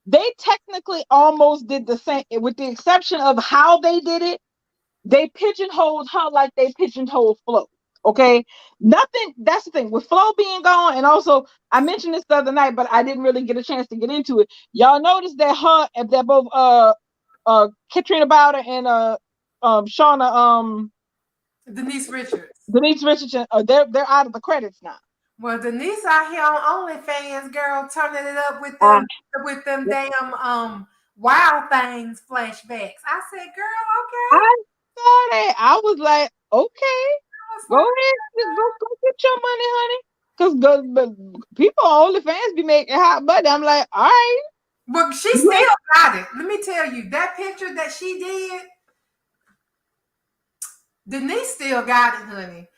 they technically almost did the same, with the exception of how they did it. They pigeonholed her like they pigeonholed Flo. Okay, nothing. That's the thing with Flo being gone, and also I mentioned this the other night, but I didn't really get a chance to get into it. Y'all notice that they're both Katrina Bowder and Shauna Denise Richards. Denise Richardson, they're out of the credits now. Well, Denise out here on OnlyFans, girl, turning it up with them damn wild things flashbacks. I said, girl, okay. I saw that. I was like, okay, go ahead, just go get your money, honey. Because people on OnlyFans be making hot money. I'm like, all right. But she still got it. Let me tell you, that picture that she did, Denise still got it, honey.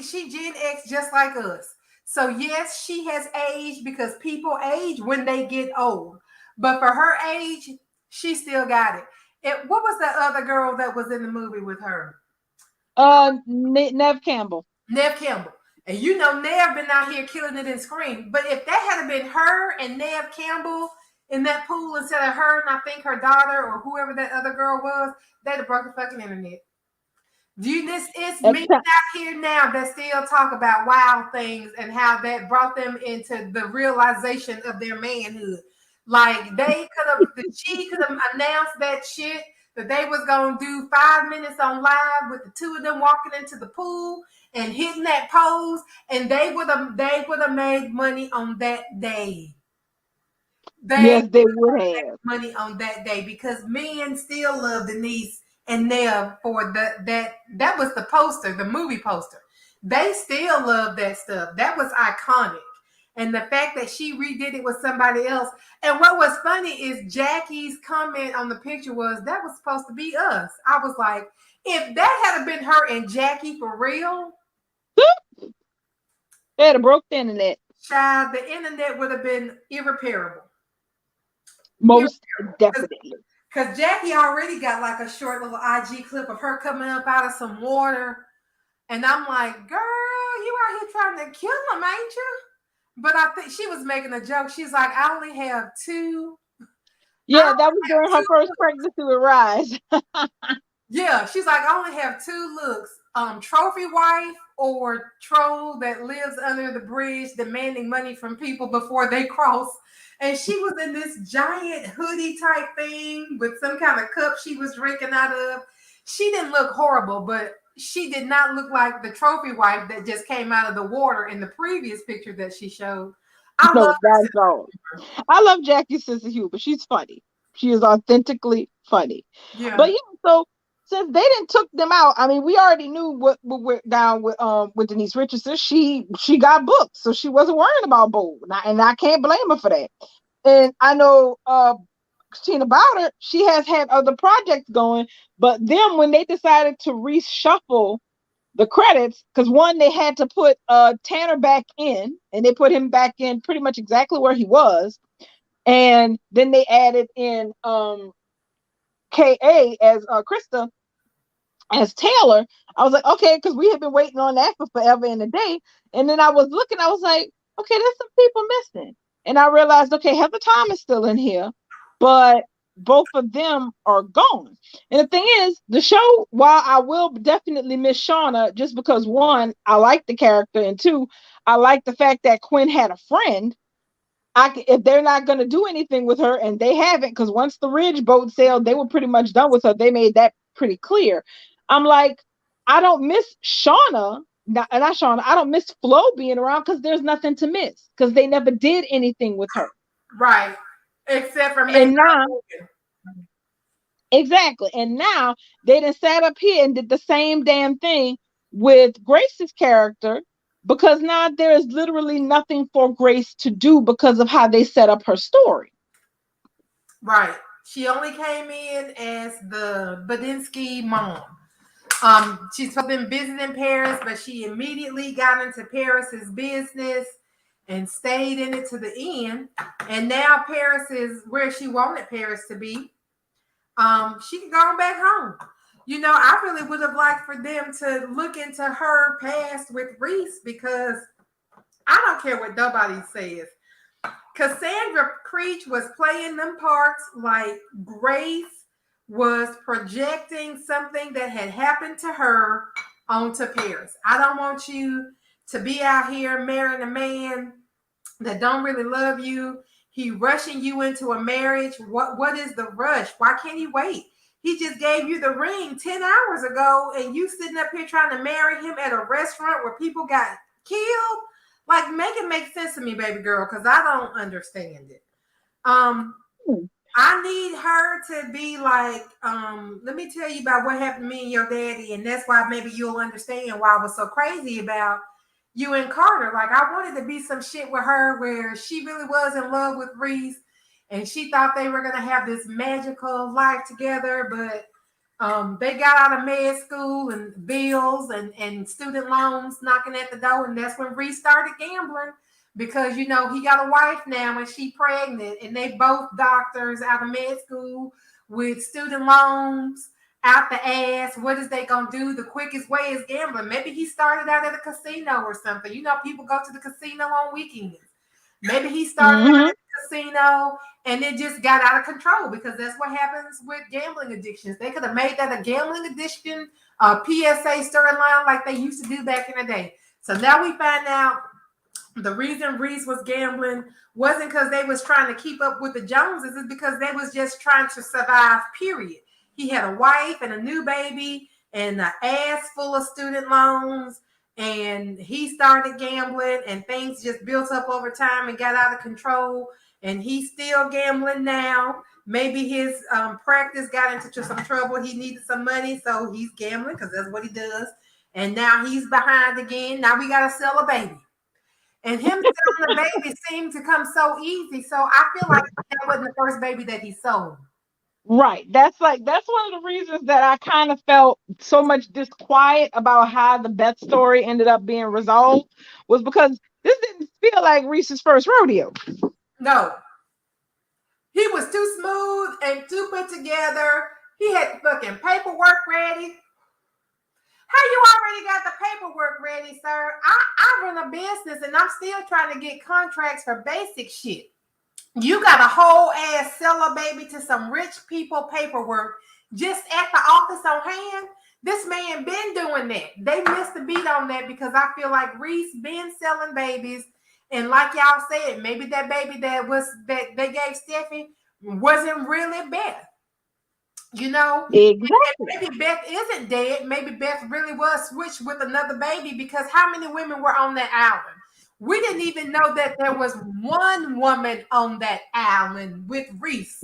She Gen X just like us. So yes, she has aged because people age when they get old. But for her age, she still got it. What was that other girl that was in the movie with her? Neve Campbell. Neve Campbell. And you know Neve been out here killing it in Scream. But if that had been her and Neve Campbell in that pool instead of her and I think her daughter or whoever that other girl was, they'd have broke the fucking internet. It's me out here now that still talk about wild things and how that brought them into the realization of their manhood. Like she could have announced that shit that they was gonna do 5 minutes on live with the two of them walking into the pool and hitting that pose, and they would have made money on that day. Yes, they would have money on that day because men still love Denise and Neve for that was the poster, the movie poster. They still love that stuff. That was iconic. And the fact that she redid it with somebody else. And what was funny is Jackie's comment on the picture was that was supposed to be us. I was like, if that had been her and Jackie for real, they'd have broke the internet. Child, the internet would have been irreparable. Most definitely. Because Jackie already got like a short little IG clip of her coming up out of some water. And I'm like, girl, you out here trying to kill him, ain't you? But I think she was making a joke. She's like, I only have two. Yeah, that was during her first pregnancy with Rise. Yeah, she's like, I only have two looks. Trophy wife or troll that lives under the bridge demanding money from people before they cross. And she was in this giant hoodie type thing with some kind of cup she was drinking out of. She didn't look horrible, but she did not look like the trophy wife that just came out of the water in the previous picture that she showed. I love Jackie's sense of humor. She's funny. She is authentically funny. Yeah. But so since they didn't took them out, I mean, we already knew what went down with Denise Richardson. She got booked, so she wasn't worrying about Bold, and I can't blame her for that. And I know Katrina Bowder, she has had other projects going, but then when they decided to reshuffle the credits, because one, they had to put Tanner back in, and they put him back in pretty much exactly where he was, and then they added in K.A. as Krista as Taylor. I was like, okay, because we had been waiting on that for forever and a day. And then I was looking, I was like, okay, there's some people missing. And I realized, okay, Heather Thomas still in here, but both of them are gone. And the thing is, the show, while I will definitely miss Shauna, just because one, I like the character, and two, I like the fact that Quinn had a friend. if they're not going to do anything with her, and they haven't, because once the Ridge boat sailed, they were pretty much done with her. They made that pretty clear. I'm like, I don't miss Shauna, not Shauna. I don't miss Flo being around because there's nothing to miss because they never did anything with her. Right. Except for and now, exactly. And now they done sat up here and did the same damn thing with Grace's character, because now there is literally nothing for Grace to do because of how they set up her story. Right. She only came in as the Badinsky mom. She's been visiting Paris, but she immediately got into Paris's business and stayed in it to the end. And now Paris is where she wanted Paris to be. She can go back home. You know, I really would have liked for them to look into her past with Reese, because I don't care what nobody says. Cassandra Creech was playing them parts like Grace was projecting something that had happened to her onto Paris. I don't want you to be out here marrying a man that don't really love you. He rushing you into a marriage. What is the rush? Why can't he wait? He just gave you the ring 10 hours ago, and you sitting up here trying to marry him at a restaurant where people got killed. Like, make it make sense to me, baby girl, because I don't understand it. I need her to be like, let me tell you about what happened to me and your daddy, and that's why maybe you'll understand why I was so crazy about you and Carter. Like, I wanted to be some shit with her where she really was in love with Reese, and she thought they were going to have this magical life together, but they got out of med school and bills and student loans knocking at the door, and that's when Reese started gambling, because, you know, he got a wife now and she pregnant, and they both doctors out of med school with student loans out the ass. What is they gonna do? The quickest way is gambling. Maybe he started out at a casino or something. You know, people go to the casino on weekends. Maybe he started out at the casino and it just got out of control, because that's what happens with gambling addictions. They could have made that a gambling addiction, PSA storyline like they used to do back in the day. So now we find out the reason Reese was gambling wasn't because they was trying to keep up with the Joneses. It's because they was just trying to survive, period. He had a wife and a new baby and an ass full of student loans, and he started gambling, and things just built up over time and got out of control, and he's still gambling now. Maybe his practice got into some trouble. He needed some money, so he's gambling because that's what he does. And now he's behind again. Now we got to sell a baby. And him selling the baby seemed to come so easy. So I feel like that wasn't the first baby that he sold. Right. That's one of the reasons that I kind of felt so much disquiet about how the Beth story ended up being resolved, was because this didn't feel like Reese's first rodeo. No. He was too smooth and too put together. He had the fucking paperwork ready. How you already got the paperwork ready, sir? I run a business and I'm still trying to get contracts for basic shit. You got a whole ass seller baby to some rich people paperwork just at the office on hand. This man been doing that. They missed the beat on that, because I feel like Reese been selling babies. And like y'all said, maybe that baby that they gave Steffi wasn't really Beth. You know, exactly. Maybe Beth isn't dead. Maybe Beth really was switched with another baby, because how many women were on that island? We didn't even know that there was one woman on that island with Reese.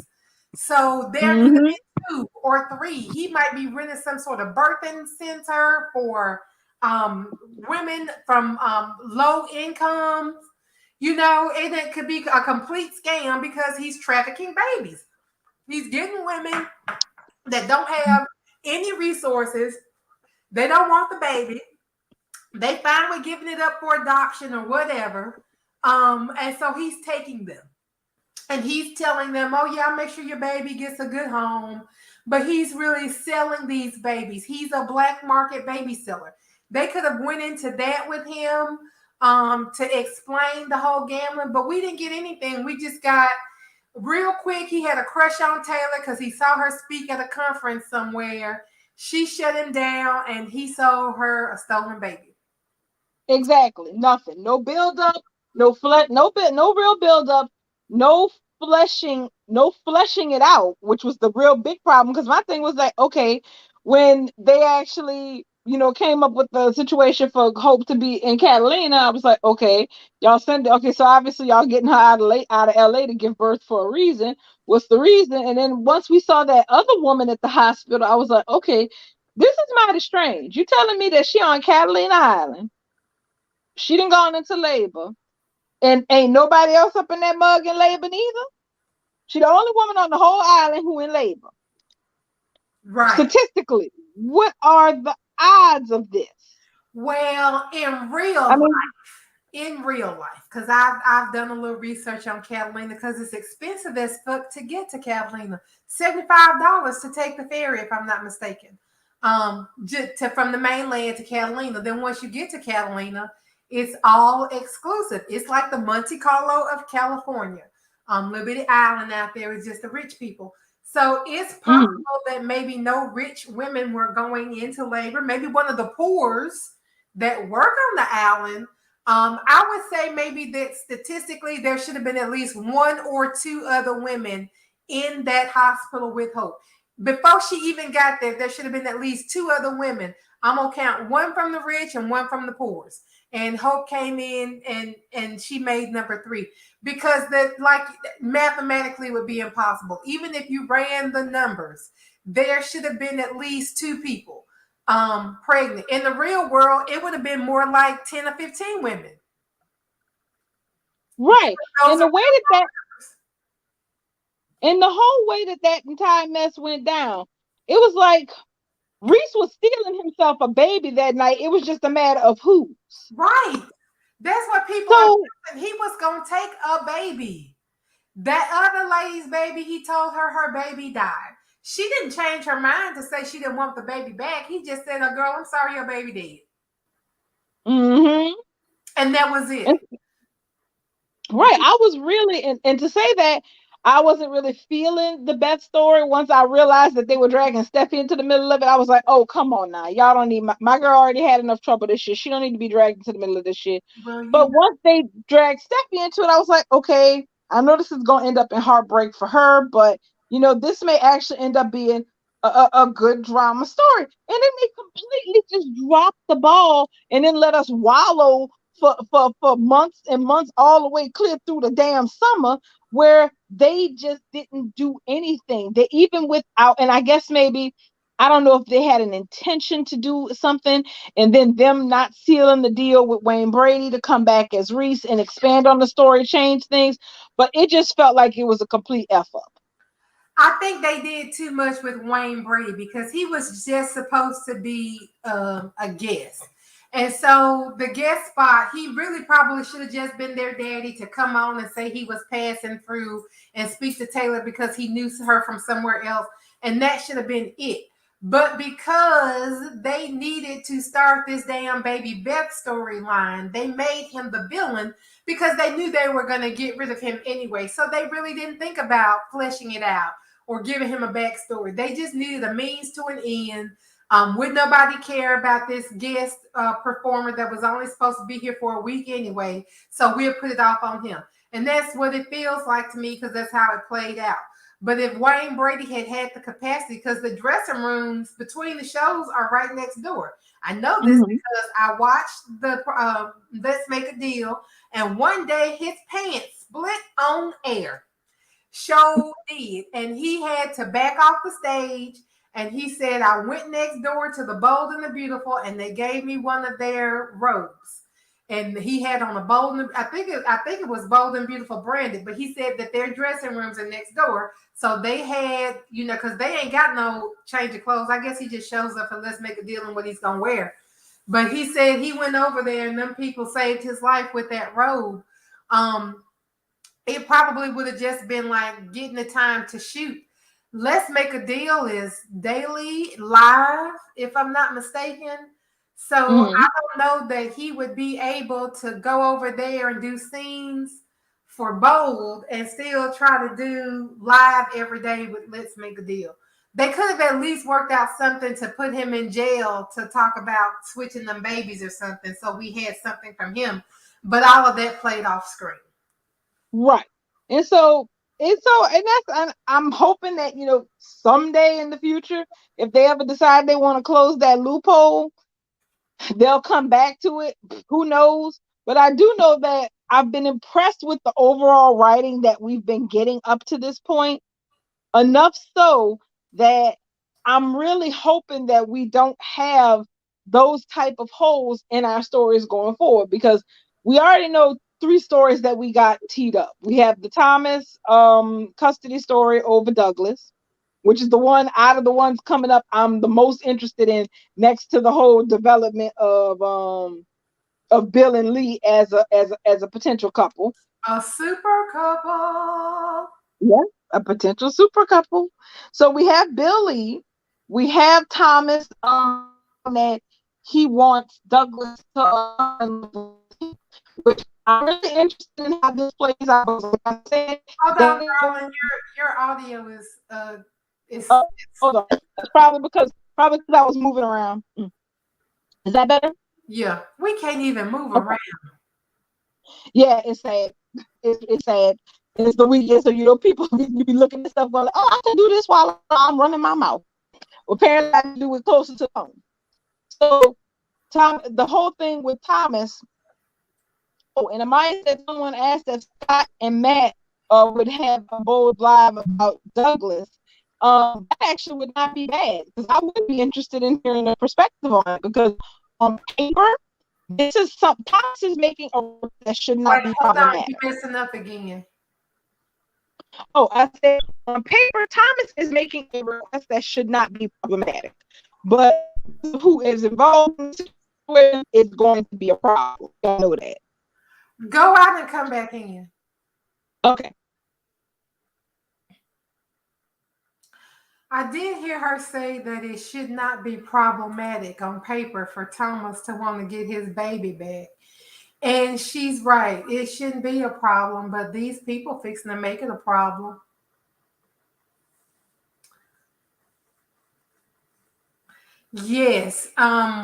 So there could have been 2 or 3. He might be renting some sort of birthing center for women from low incomes. You know, and it could be a complete scam, because he's trafficking babies. He's getting women that don't have any resources. They don't want the baby. They fine with giving it up for adoption or whatever. And so he's taking them. And he's telling them, oh, yeah, make sure your baby gets a good home. But he's really selling these babies. He's a black market baby seller. They could have went into that with him to explain the whole gambling. But we didn't get anything. We just got, real quick, he had a crush on Taylor because he saw her speak at a conference somewhere. She shut him down, and he sold her a stolen baby. Exactly. Nothing. No build up. No real build up. no fleshing it out, which was the real big problem. Because my thing was like, okay, when they actually, came up with the situation for Hope to be in Catalina, I was like, okay, y'all send it. Okay, so obviously y'all getting her out of LA to give birth for a reason. What's the reason? And then once we saw that other woman at the hospital, I was like, okay, this is mighty strange. You telling me that she on Catalina Island? She didn't gone into labor, and ain't nobody else up in that mug in labor neither. She the only woman on the whole island who in labor. Right. Statistically, what are the odds of this? Well, in real life, because I've done a little research on Catalina, because it's expensive as fuck to get to Catalina. $75 to take the ferry, if I'm not mistaken. From the mainland to Catalina. Then once you get to Catalina, it's all exclusive. It's like the Monte Carlo of California. Liberty Island out there is just the rich people. So it's possible that maybe no rich women were going into labor. Maybe one of the poors that work on the island. I would say maybe that statistically there should have been at least one or two other women in that hospital with Hope. Before she even got there, there should have been at least two other women. I'm gonna count one from the rich and one from the poors. And Hope came in and she made number 3, because that, like, mathematically would be impossible. Even if you ran the numbers, there should have been at least 2 people pregnant. In the real world, it would have been more like 10 or 15 women. Right. And the way that and the whole way that entire mess went down, it was like Reese was stealing himself a baby that night. It was just a matter of whose. Right. That's what people are doing. He was going to take a baby. That other lady's baby, he told her baby died. She didn't change her mind to say she didn't want the baby back. He just said, "Oh, girl, I'm sorry your baby dead." Mm-hmm. And that was it. Right. I was really, and to say that I wasn't really feeling the Beth story once I realized that they were dragging Steffi into the middle of it. I was like, oh, come on now. Y'all don't need my girl already had enough trouble this shit. She don't need to be dragged into the middle of this shit. Well, but once they dragged Steffi into it, I was like, okay, I know this is going to end up in heartbreak for her, but this may actually end up being a good drama story. And then they completely just dropped the ball and then let us wallow for months and months, all the way clear through the damn summer, where they just didn't do anything. They even without, and I guess maybe, I don't know if they had an intention to do something, and then them not sealing the deal with Wayne Brady to come back as Reese and expand on the story, change things, but it just felt like it was a complete F up. I think they did too much with Wayne Brady, because he was just supposed to be a guest. And so the guest spot, he really probably should have just been their daddy to come on and say he was passing through and speak to Taylor because he knew her from somewhere else. And that should have been it. But because they needed to start this damn Baby Beth storyline, they made him the villain because they knew they were going to get rid of him anyway. So they really didn't think about fleshing it out or giving him a backstory. They just needed a means to an end. Would nobody care about this guest performer that was only supposed to be here for a week anyway? So we'll put it off on him. And that's what it feels like to me, because that's how it played out. But if Wayne Brady had the capacity, because the dressing rooms between the shows are right next door. I know this because I watched the Let's Make a Deal, and one day his pants split on air. Show did. And he had to back off the stage. And he said, I went next door to the Bold and the Beautiful, and they gave me one of their robes. And he had on a Bold and, I think it was Bold and Beautiful branded, but he said that their dressing rooms are next door. So they had, because they ain't got no change of clothes. I guess he just shows up and Let's Make a Deal on what he's going to wear. But he said he went over there and them people saved his life with that robe. It probably would have just been like getting the time to shoot. Let's Make a Deal is daily live, if I'm not mistaken. So I don't know that he would be able to go over there and do scenes for Bold and still try to do live every day with Let's Make a Deal. They could have at least worked out something to put him in jail to talk about switching them babies or something. So we had something from him. But all of that played off screen. Right. And so I'm hoping that, someday in the future, if they ever decide they want to close that loophole, they'll come back to it. Who knows? But I do know that I've been impressed with the overall writing that we've been getting up to this point. Enough so that I'm really hoping that we don't have those type of holes in our stories going forward, because we already know 3 stories that we got teed up. We have the Thomas custody story over Douglas, which is the one out of the ones coming up I'm the most interested in, next to the whole development of Bill and Lee as a potential couple. A super couple. Yeah, a potential super couple. So we have Billy, we have Thomas, that he wants Douglas to, which I'm really interested in how this plays out. Like I said, Hold on, darling. Your audio is hold on. It's probably because I was moving around. Is that better? Yeah, we can't even move around. Yeah, it's sad. It's sad. It's the weekend, so people you be looking at stuff going like, oh, I can do this while I'm running my mouth. Well, apparently I can do it closer to home. So the whole thing with Thomas. Oh, and Amaya said someone asked if Scott and Matt would have a bold live about Douglas. That actually would not be bad, because I would be interested in hearing their perspective on it, because on paper, this is Thomas is making a work that should not be problematic. You're messing up again. Oh, I said on paper, Thomas is making a request that should not be problematic, but who is involved in the situation is going to be a problem. I know that. Go out and come back in. Okay. I did hear her say that it should not be problematic on paper for Thomas to want to get his baby back. And she's right. It shouldn't be a problem, but these people fixing to make it a problem. Yes,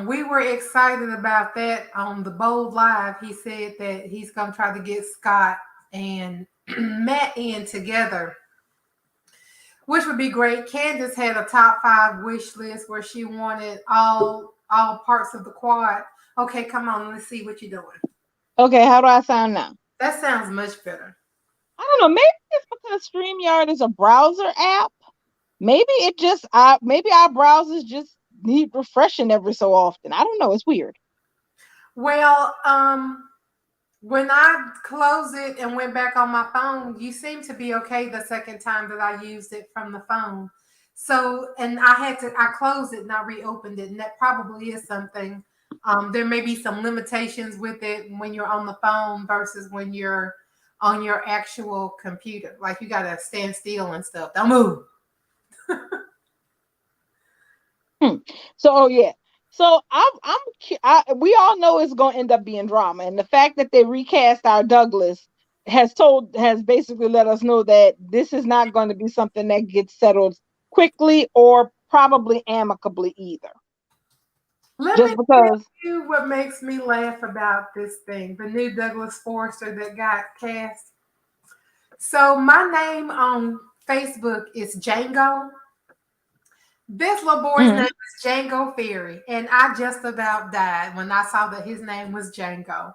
we were excited about that on the Bold Live. He said that he's going to try to get Scott and Matt in together, which would be great. Candace had a top 5 wish list where she wanted all parts of the quad. Okay, come on, let's see what you're doing. Okay, how do I sound now? That sounds much better. I don't know. Maybe it's because StreamYard is a browser app. Maybe maybe our browsers just need refreshing every so often. I don't know. It's weird. Well, when I closed it and went back on my phone, you seemed to be okay the second time that I used it from the phone. So, and I closed it and I reopened it, and that probably is something. There may be some limitations with it when you're on the phone versus when you're on your actual computer. Like you got to stand still and stuff. Don't move. So, yeah. So we all know it's going to end up being drama, and the fact that they recast our Douglas has basically let us know that this is not going to be something that gets settled quickly or probably amicably either. Let me tell you what makes me laugh about this thing, the new Douglas Forrester that got cast. So my name on Facebook is Django. This little boy's name is Django Ferry, and I just about died when I saw that his name was Django.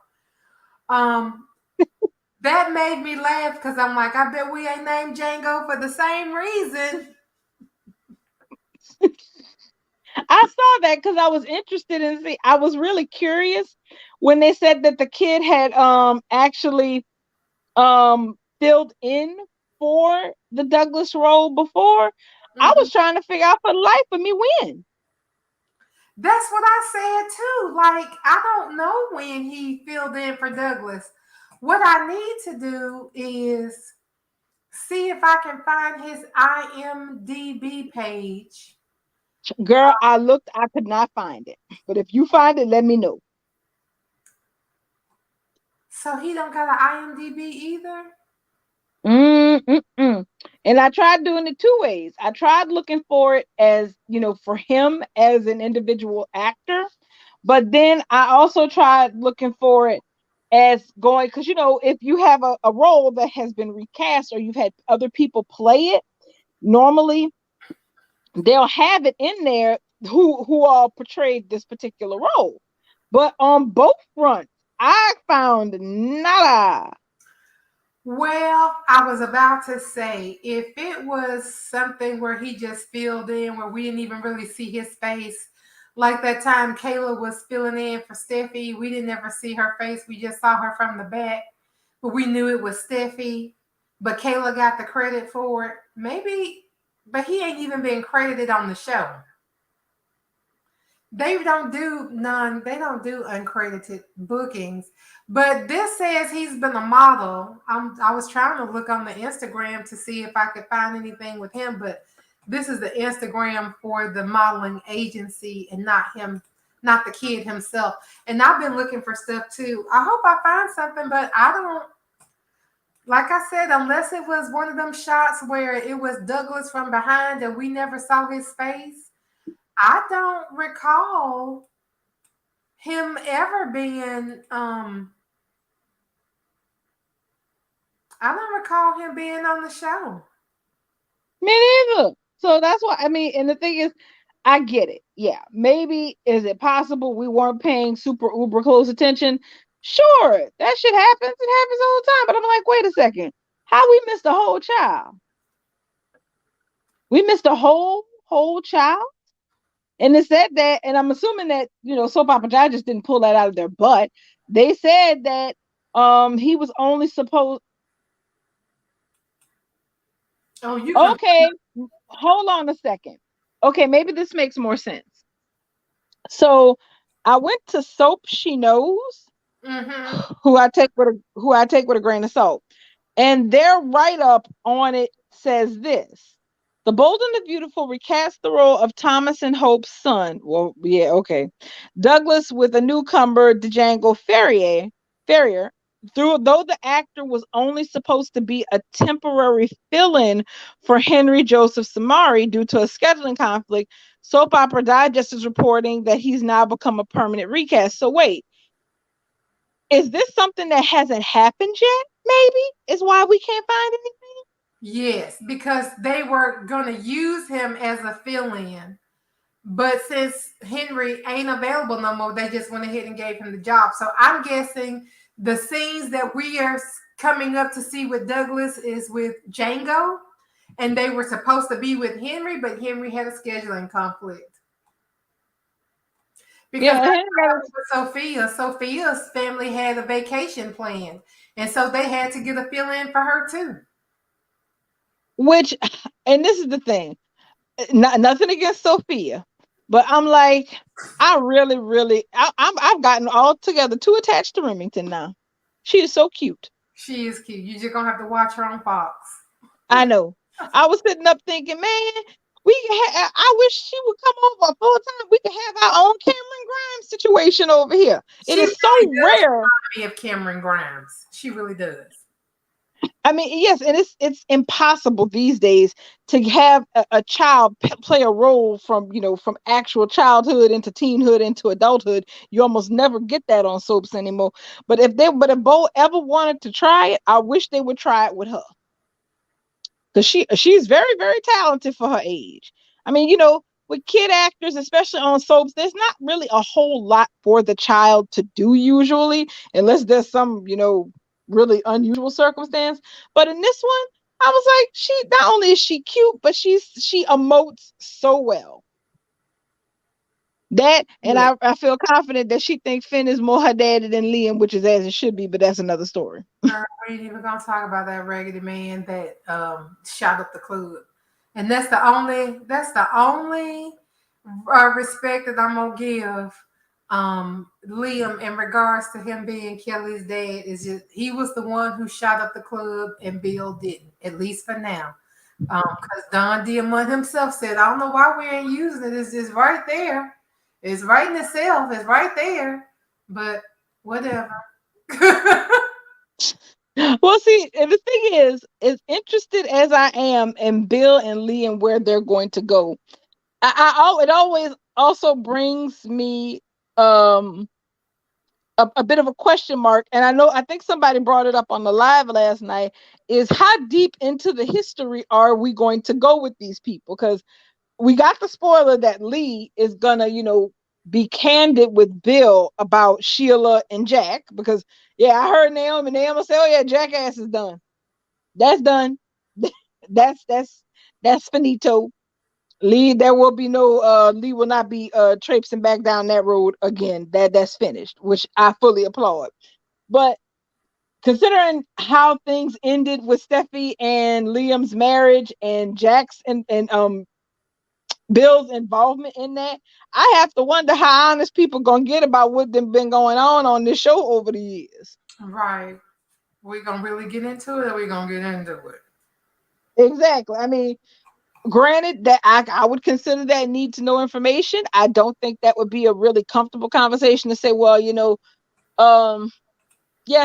That made me laugh because I'm like, I bet we ain't named Django for the same reason. I saw that because I was interested in see. I was really curious when they said that the kid had actually filled in for the Douglas role before. I was trying to figure out for the life of me when. That's what I said too. Like, I don't know when he filled in for Douglas. What I need to do is see if I can find his IMDb page. Girl, I looked, I could not find it. But if you find it, let me know. So he don't got an IMDb either? And I tried doing it 2 ways. I tried looking for it as, for him as an individual actor. But then I also tried looking for it as going, because if you have a role that has been recast or you've had other people play it, normally they'll have it in there who all portrayed this particular role. But on both fronts, I found nada. Well, I was about to say, if it was something where he just filled in, where we didn't even really see his face, like that time Kayla was filling in for Steffi, we didn't ever see her face. We just saw her from the back, but we knew it was Steffi. But Kayla got the credit for it. Maybe, but he ain't even been credited on the show. They don't do uncredited bookings. But this says he's been a model. I was trying to look on the Instagram to see if I could find anything with him, but this is the Instagram for the modeling agency and not him, not the kid himself. And I've been looking for stuff too. I hope I find something, but I don't, like I said, unless it was one of them shots where it was Douglas from behind and we never saw his face. I don't recall him ever being I don't recall him being on the show. Me neither. So that's why, and the thing is, I get it. Yeah, maybe is it possible we weren't paying super uber close attention? Sure, that shit happens. It happens all the time. But I'm like, wait a second. How we missed a whole child? We missed a whole child? And it said that, and I'm assuming that, Soap Opera Jai just didn't pull that out of their butt. They said that he was only supposed. Oh, okay, hold on a second. Okay, maybe this makes more sense. So I went to Soap She Knows, who I take with a grain of salt, and their write-up on it says this. The Bold and the Beautiful recast the role of Thomas and Hope's son. Well, yeah, okay. Douglas with a newcomer, Django Ferrier, though the actor was only supposed to be a temporary fill-in for Henry Joseph Samari due to a scheduling conflict, Soap Opera Digest is reporting that he's now become a permanent recast. So wait, is this something that hasn't happened yet? Maybe is why we can't find anything. Yes, because they were going to use him as a fill-in. But since Henry ain't available no more, they just went ahead and gave him the job. So I'm guessing the scenes that we are coming up to see with Douglas is with Django. And they were supposed to be with Henry, but Henry had a scheduling conflict. Because Sophia's family had a vacation planned. And so they had to get a fill-in for her too. Which, and this is the thing, nothing against Sophia, but I'm like, I've gotten all together too attached to Remington now. She is so cute. She is cute. You're just gonna have to watch her on Fox. I know. I was sitting up thinking, man, I wish she would come over full time. We could have our own Cameron Grimes situation over here. It is so rare. Remind me of Cameron Grimes. She really does. I mean, yes, and it's impossible these days to have a child play a role from actual childhood into teenhood into adulthood. You almost never get that on soaps anymore. But if Bo ever wanted to try it, I wish they would try it with her, because she's very, very talented for her age. I mean, with kid actors, especially on soaps, there's not really a whole lot for the child to do usually, unless there's some really unusual circumstance. But in this one, I was like, she not only is she cute, but she emotes so well. That, and yeah. I feel confident that she thinks Finn is more her daddy than Liam, which is as it should be, but that's another story. We ain't even gonna talk about that raggedy man that shot up the club. And that's the only respect that I'm gonna give Liam in regards to him being Kelly's dad. Is just he was the one who shot up the club and Bill didn't, at least for now. Because Don Diamond himself said, I don't know why we ain't using it. It's just right there. It's writing itself. It's right there. But whatever. Well, see, the thing is, as interested as I am in Bill and Liam where they're going to go, it always also brings me a bit of a question mark, and I think somebody brought it up on the live last night, is how deep into the history are we going to go with these people? Because we got the spoiler that Lee is gonna, be candid with Bill about Sheila and Jack, because yeah, I heard Naomi say, oh yeah, Jackass is done. That's done. That's finito. Lee, there will be no Lee will not be traipsing back down that road again. That's finished, which I fully applaud. But considering how things ended with Steffi and Liam's marriage and Jack's and Bill's involvement in that, I have to wonder how honest people gonna get about what been going on this show over the years. Right. We're gonna really get into it, or we're gonna get into it. Exactly. I mean, granted that I would consider that need to know information. I don't think that would be a really comfortable conversation to say, well, yeah,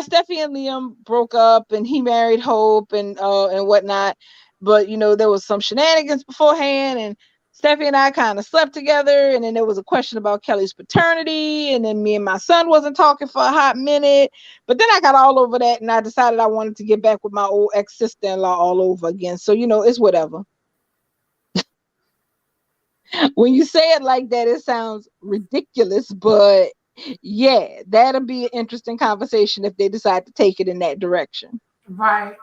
Steffi and Liam broke up and he married Hope and whatnot. But there was some shenanigans beforehand, and Steffi and I kind of slept together, and then there was a question about Kelly's paternity, and then me and my son wasn't talking for a hot minute. But then I got all over that, and I decided I wanted to get back with my old ex-sister-in-law all over again. So it's whatever. When you say it like that, it sounds ridiculous, but yeah, that'll be an interesting conversation if they decide to take it in that direction. Right.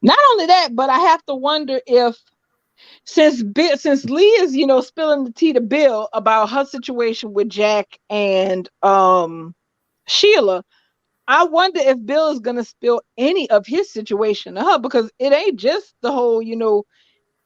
Not only that, but I have to wonder if since Lee is spilling the tea to Bill about her situation with Jack and Sheila, I wonder if Bill is gonna spill any of his situation to her, because it ain't just the whole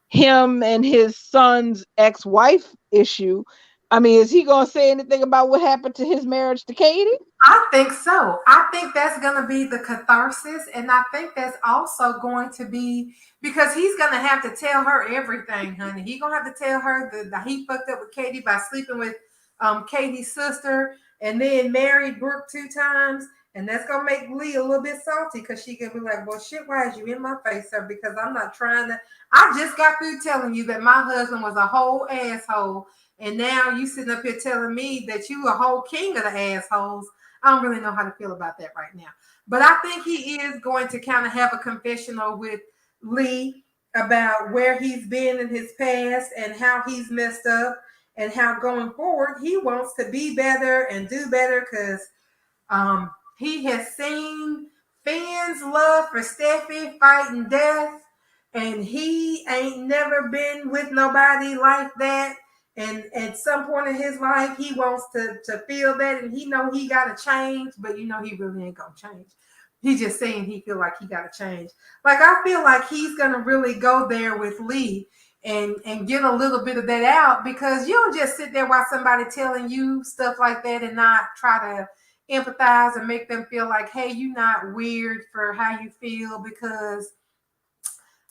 him and his son's ex-wife issue. I mean, is he gonna say anything about what happened to his marriage to Katie? I think so. I think that's going to be the catharsis. And I think that's also going to be because he's going to have to tell her everything, honey. He's going to have to tell her that he fucked up with Katie by sleeping with Katie's sister and then married Brooke 2 times. And that's going to make Lee a little bit salty because she can be like, well, shit, why is you in my face, sir? Because I'm not trying to. I just got through telling you that my husband was a whole asshole. And now you sitting up here telling me that you a whole king of the assholes. I don't really know how to feel about that right now. But I think he is going to kind of have a confessional with Lee about where he's been in his past and how he's messed up and how going forward he wants to be better and do better because he has seen Finn's love for Steffi fighting death, and he ain't never been with nobody like that. And at some point in his life, he wants to feel that, and he know he got to change, but he really ain't gonna change. He's just saying he feel like he got to change. Like I feel like he's gonna really go there with Lee and get a little bit of that out, because you don't just sit there while somebody telling you stuff like that and not try to empathize and make them feel like, hey, you're not weird for how you feel, because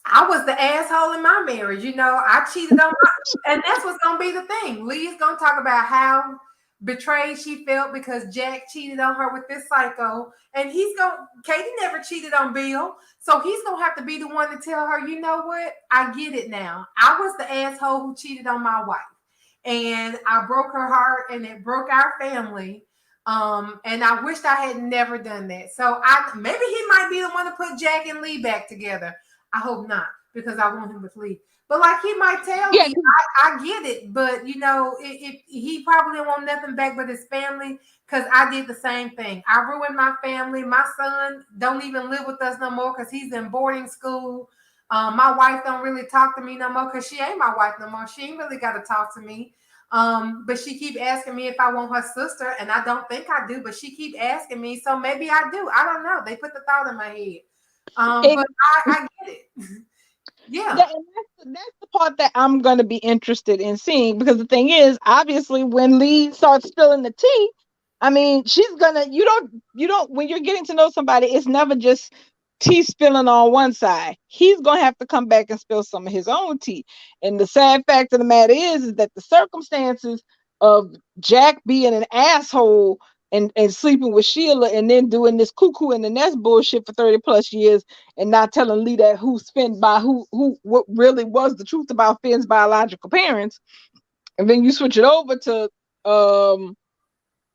I was the asshole in my marriage. I cheated on my, and that's what's going to be the thing. Lee's going to talk about how betrayed she felt because Jack cheated on her with this psycho. And Katie never cheated on Bill. So he's going to have to be the one to tell her, you know what? I get it now. I was the asshole who cheated on my wife. And I broke her heart and it broke our family. And I wished I had never done that. So maybe he might be the one to put Jack and Lee back together. I hope not, because I want him to leave. But like he might tell me, I get it. But if he probably don't want nothing back but his family, because I did the same thing. I ruined my family. My son don't even live with us no more because he's in boarding school. My wife don't really talk to me no more because she ain't my wife no more. She ain't really got to talk to me. But she keep asking me if I want her sister, and I don't think I do, but she keep asking me, so maybe I do. I don't know. They put the thought in my head. But I get it. Yeah. That's the part that I'm going to be interested in seeing, because the thing is, obviously, when Lee starts spilling the tea, I mean, she's gonna. You don't. When you're getting to know somebody, it's never just tea spilling on one side. He's gonna have to come back and spill some of his own tea. And the sad fact of the matter is that the circumstances of Jack being an asshole and sleeping with Sheila and then doing this cuckoo in the nest bullshit for 30 plus years and not telling Lee that what really was the truth about Finn's biological parents. And then you switch it over to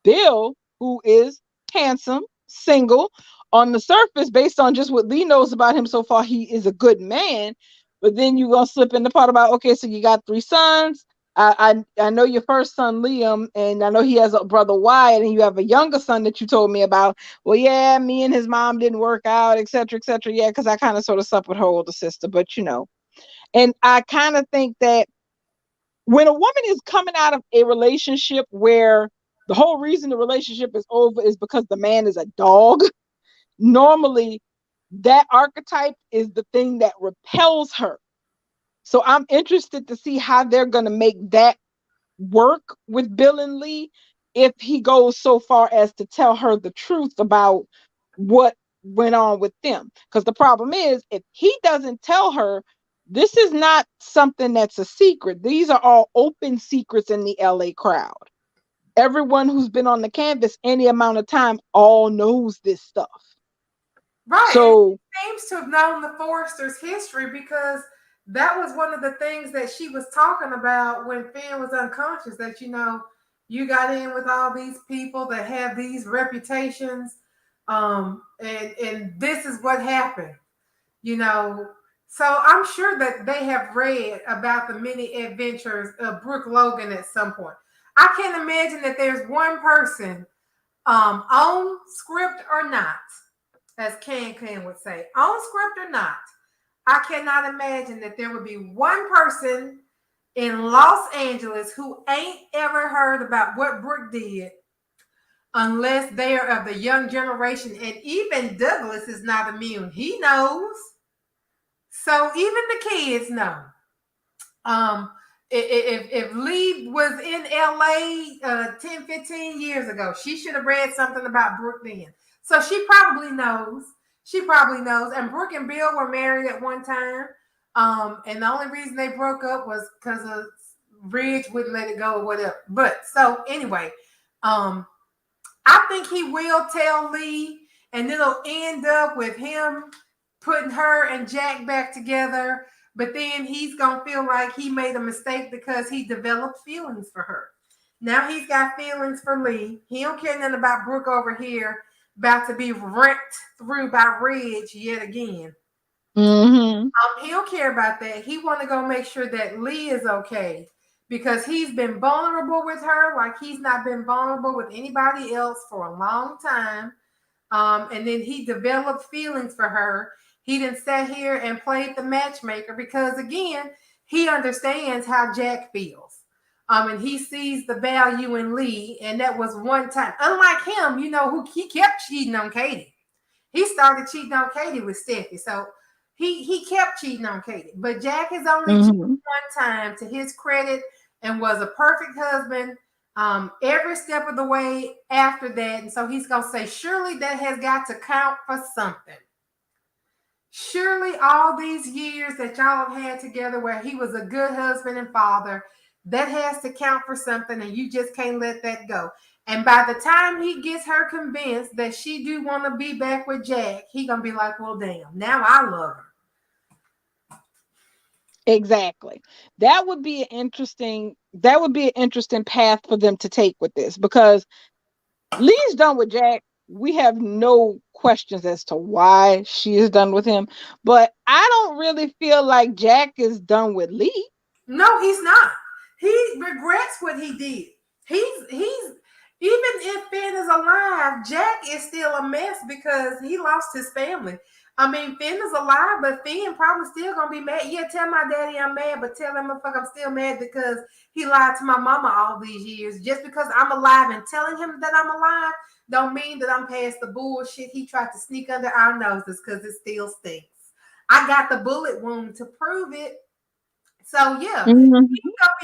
Bill, who is handsome, single. On the surface, based on just what Lee knows about him so far, he is a good man. But then you're gonna slip in the part about, okay, so you got 3 sons. I know your first son Liam, and I know he has a brother Wyatt, and you have a younger son that you told me about. Well, yeah, me and his mom didn't work out, etc., etc. Yeah, because I kind of sort of slept with her older sister, but you know. And I kind of think that when a woman is coming out of a relationship where the whole reason the relationship is over is because the man is a dog, normally that archetype is the thing that repels her. So I'm interested to see how they're going to make that work with Bill and Lee, if he goes so far as to tell her the truth about what went on with them. Because the problem is, if he doesn't tell her, this is not something that's a secret. These are all open secrets in the LA crowd. Everyone who's been on the canvas any amount of time all knows this stuff. Right. So and he seems to have known the Forresters' history, because that was one of the things that she was talking about when Finn was unconscious, that, you know, you got in with all these people that have these reputations, and this is what happened, you know. So I'm sure that they have read about the many adventures of Brooke Logan at some point. I can't imagine that there's one person, on script or not, as Can would say, on script or not, I cannot imagine that there would be one person in Los Angeles who ain't ever heard about what Brooke did, unless they are of the young generation. And even Douglas is not immune. He knows. So even the kids know. If Lee was in LA 10, 15 years ago, she should have read something about Brooke then. So she probably knows. She probably knows. And Brooke and Bill were married at one time. And the only reason they broke up was because of Ridge wouldn't let it go or whatever. But so anyway, I think he will tell Lee, and it'll end up with him putting her and Jack back together. But then he's going to feel like he made a mistake because he developed feelings for her. Now he's got feelings for Lee. He don't care nothing about Brooke over here, about to be wrecked through by Ridge yet again. mm-hmm. He don't care about that. He want to go make sure that Lee is okay, because he's been vulnerable with her like he's not been vulnerable with anybody else for a long time. And then he developed feelings for her. He didn't sit here and played the matchmaker, because again, he understands how Jack feels. And he sees the value in Lee, and that was one time. Unlike him, you know, who he kept cheating on Katie. He started cheating on Katie with Steffi. So he kept cheating on Katie. But Jack has only cheated one time, to his credit, and was a perfect husband every step of the way after that. And so he's going to say, surely that has got to count for something. Surely all these years that y'all have had together where he was a good husband and father, that has to count for something, and you just can't let that go. And by the time he gets her convinced that she do want to be back with Jack, he going to be like, well, damn, now I love her. Exactly. That would be an interesting path for them to take with this, because Lee's done with Jack. We have no questions as to why she is done with him, but I don't really feel like Jack is done with Lee. No, he's not. He regrets what he did. He's even if Finn is alive, Jack is still a mess because he lost his family. I mean, Finn is alive, but Finn probably still gonna be mad. Yeah, tell my daddy I'm mad, but tell him I'm still mad because he lied to my mama all these years. Just because I'm alive and telling him that I'm alive don't mean that I'm past the bullshit he tried to sneak under our noses, because it still stinks. I got the bullet wound to prove it. So yeah, he gonna be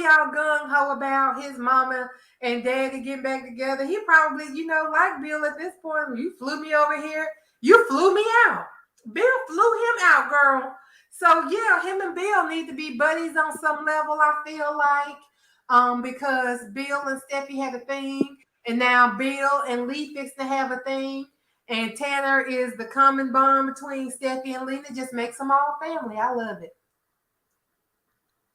all gung ho about his mama and daddy getting back together. He probably, you know, like Bill at this point. You flew me over here. You flew me out. Bill flew him out, girl. So yeah, him and Bill need to be buddies on some level, I feel like. Because Bill and Steffi had a thing, and now Bill and Lee fixed to have a thing. And Tanner is the common bond between Steffi and Lee. It just makes them all family. I love it.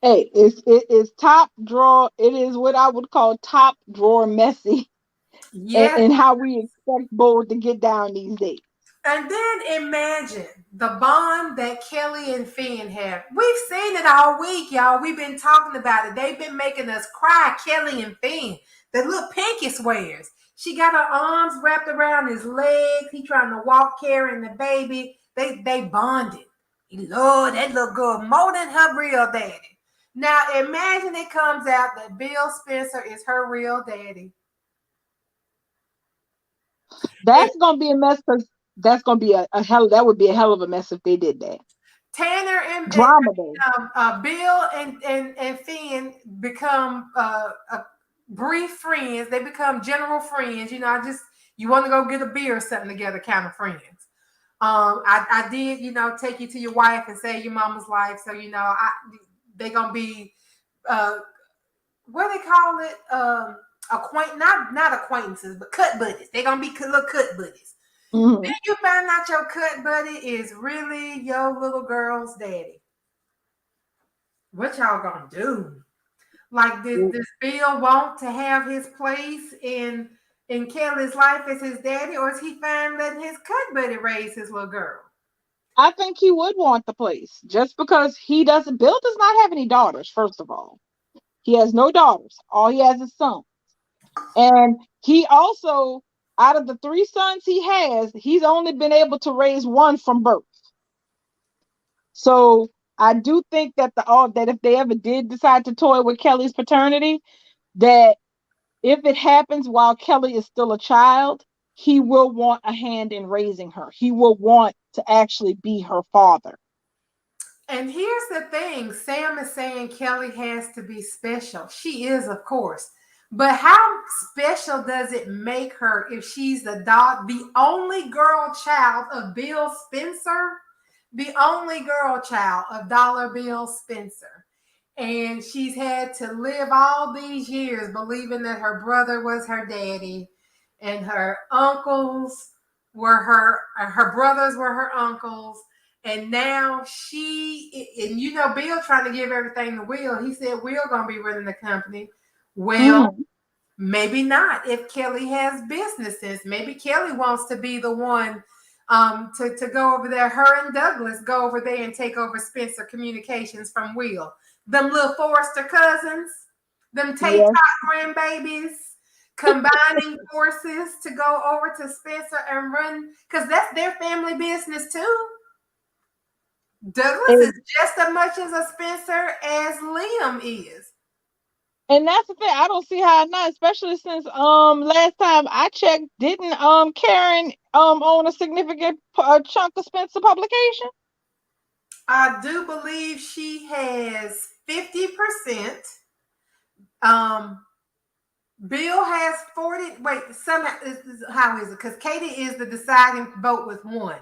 Hey, it is top drawer. It is what I would call top drawer messy. Yes. and how we expect Bold to get down these days. And then imagine the bond that Kelly and Finn have. We've seen it all week, y'all. We've been talking about it. They've been making us cry, Kelly and Finn. The little Pinky swears. She got her arms wrapped around his legs. He trying to walk, carrying the baby. They bonded. He loved that little girl more than her real daddy. Now imagine it comes out that Bill Spencer is her real daddy. That's gonna be a mess because that's gonna be a hell. That would be a hell of a mess if they did that. Tanner and Drama though. Bill and Finn become brief friends. They become general friends. You know, you want to go get a beer or something together, kind of friends. I did, take you to your wife and save your mama's life. So they're gonna be what they call it, not acquaintances, but cut buddies. They're gonna be little cut buddies. Mm-hmm. Then you find out your cut buddy is really your little girl's daddy. What y'all gonna do? Like, does Bill want to have his place in Kelly's life as his daddy, or is he fine letting his cut buddy raise his little girl? I think he would want the place just because Bill does not have any daughters, first of all. He has no daughters. All he has is sons. And he also, out of the 3 sons he has, he's only been able to raise one from birth. So I do think that that if they ever did decide to toy with Kelly's paternity, that if it happens while Kelly is still a child, he will want a hand in raising her. He will want to actually be her father. And here's the thing. Sam is saying Kelly has to be special. She is, of course. But how special does it make her if she's the only girl child of Bill Spencer? The only girl child of Dollar Bill Spencer. And she's had to live all these years believing that her brother was her daddy and her uncles were her brothers were her uncles. And now Bill trying to give everything to Will. He said Will gonna be running the company. Well, maybe not if Kelly has businesses. Maybe Kelly wants to be the one to go over there. Her and Douglas go over there and take over Spencer Communications from Will. Them little Forrester cousins, them Tate grandbabies, combining forces to go over to Spencer and run, because that's their family business too. Douglas is just as much as a Spencer as Liam is. And that's the thing. I don't see how not, especially since last time I checked, didn't Karen own a significant chunk of Spencer Publication? I do believe she has 50%. Bill has 40. Wait, somehow how is it? Because Katie is the deciding vote with 1.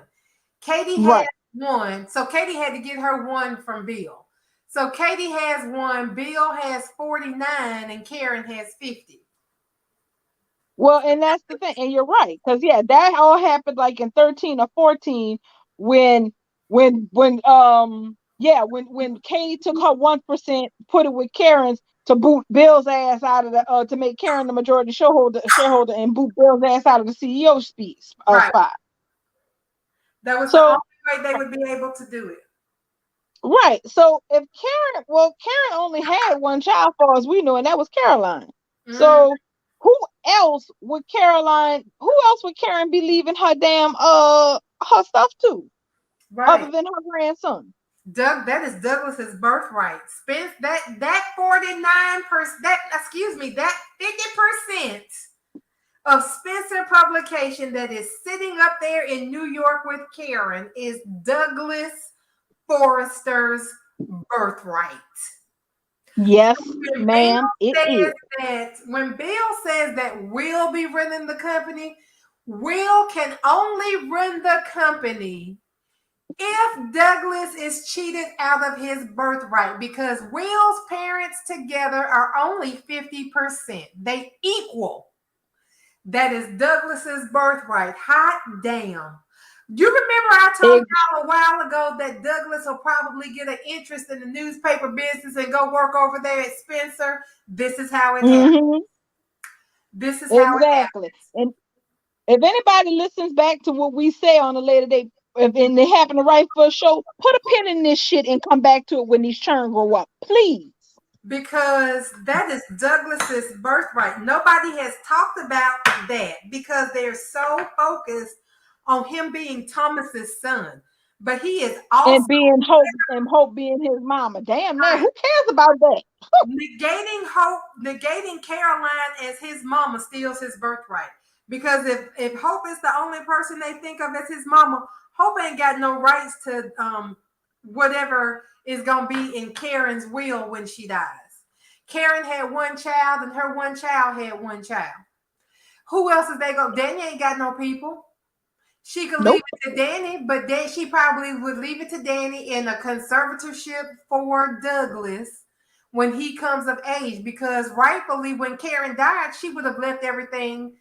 Katie has 1, so Katie had to get her 1 from Bill. So Katie has 1, Bill has 49, and Karen has 50. Well, and that's the thing, and you're right, because that all happened like in 13 or 14 when Katie took her 1%, put it with Karen's to boot Bill's ass out of the to make Karen the majority shareholder and boot Bill's ass out of the CEO spot. That was the only way they would be able to do it. Right. So if Karen only had 1 child, far as we know, and that was Caroline. Mm-hmm. So who else would Karen be leaving her damn her stuff to? Right. Other than her grandson. That is Douglas's birthright. Spence that 49%, that 50% of Spencer Publication that is sitting up there in New York with Karen is Douglas Forrester's birthright. Yes, ma'am. When Bill says that Will be running the company, Will can only run the company if Douglas is cheated out of his birthright, because Will's parents together are only 50%. They equal. That is Douglas's birthright. Hot damn. You remember I told y'all a while ago that Douglas will probably get an interest in the newspaper business and go work over there at Spencer? This is how it happens. This is how it Exactly. happens. And if anybody listens back to what we say on a later date, and they happen to write for a show, put a pin in this shit and come back to it when these children grow up, please. Because that is Douglas's birthright. Nobody has talked about that because they're so focused on him being Thomas's son. But he is also And being Hope, and Hope being his mama. Damn, man, who cares about that? negating Hope, negating Caroline as his mama steals his birthright. Because if Hope is the only person they think of as his mama, Hope ain't got no rights to whatever is gonna be in Karen's will when she dies. Karen had one child, and her one child had one child. Who else is they go? Danny ain't got no people. She could leave it to Danny, but then she probably would leave it to Danny in a conservatorship for Douglas when he comes of age, because rightfully when Karen died, she would have left everything.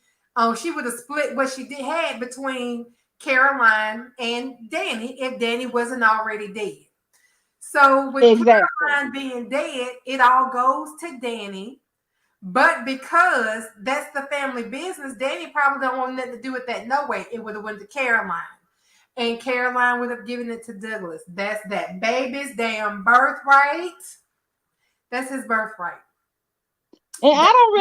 She would have split what she had between Caroline and Danny if Danny wasn't already dead. So with Caroline being dead, it all goes to Danny. But because that's the family business, Danny probably don't want nothing to do with that. No way. It would have went to Caroline. And Caroline would have given it to Douglas. That's that baby's damn birthright. That's his birthright. And I don't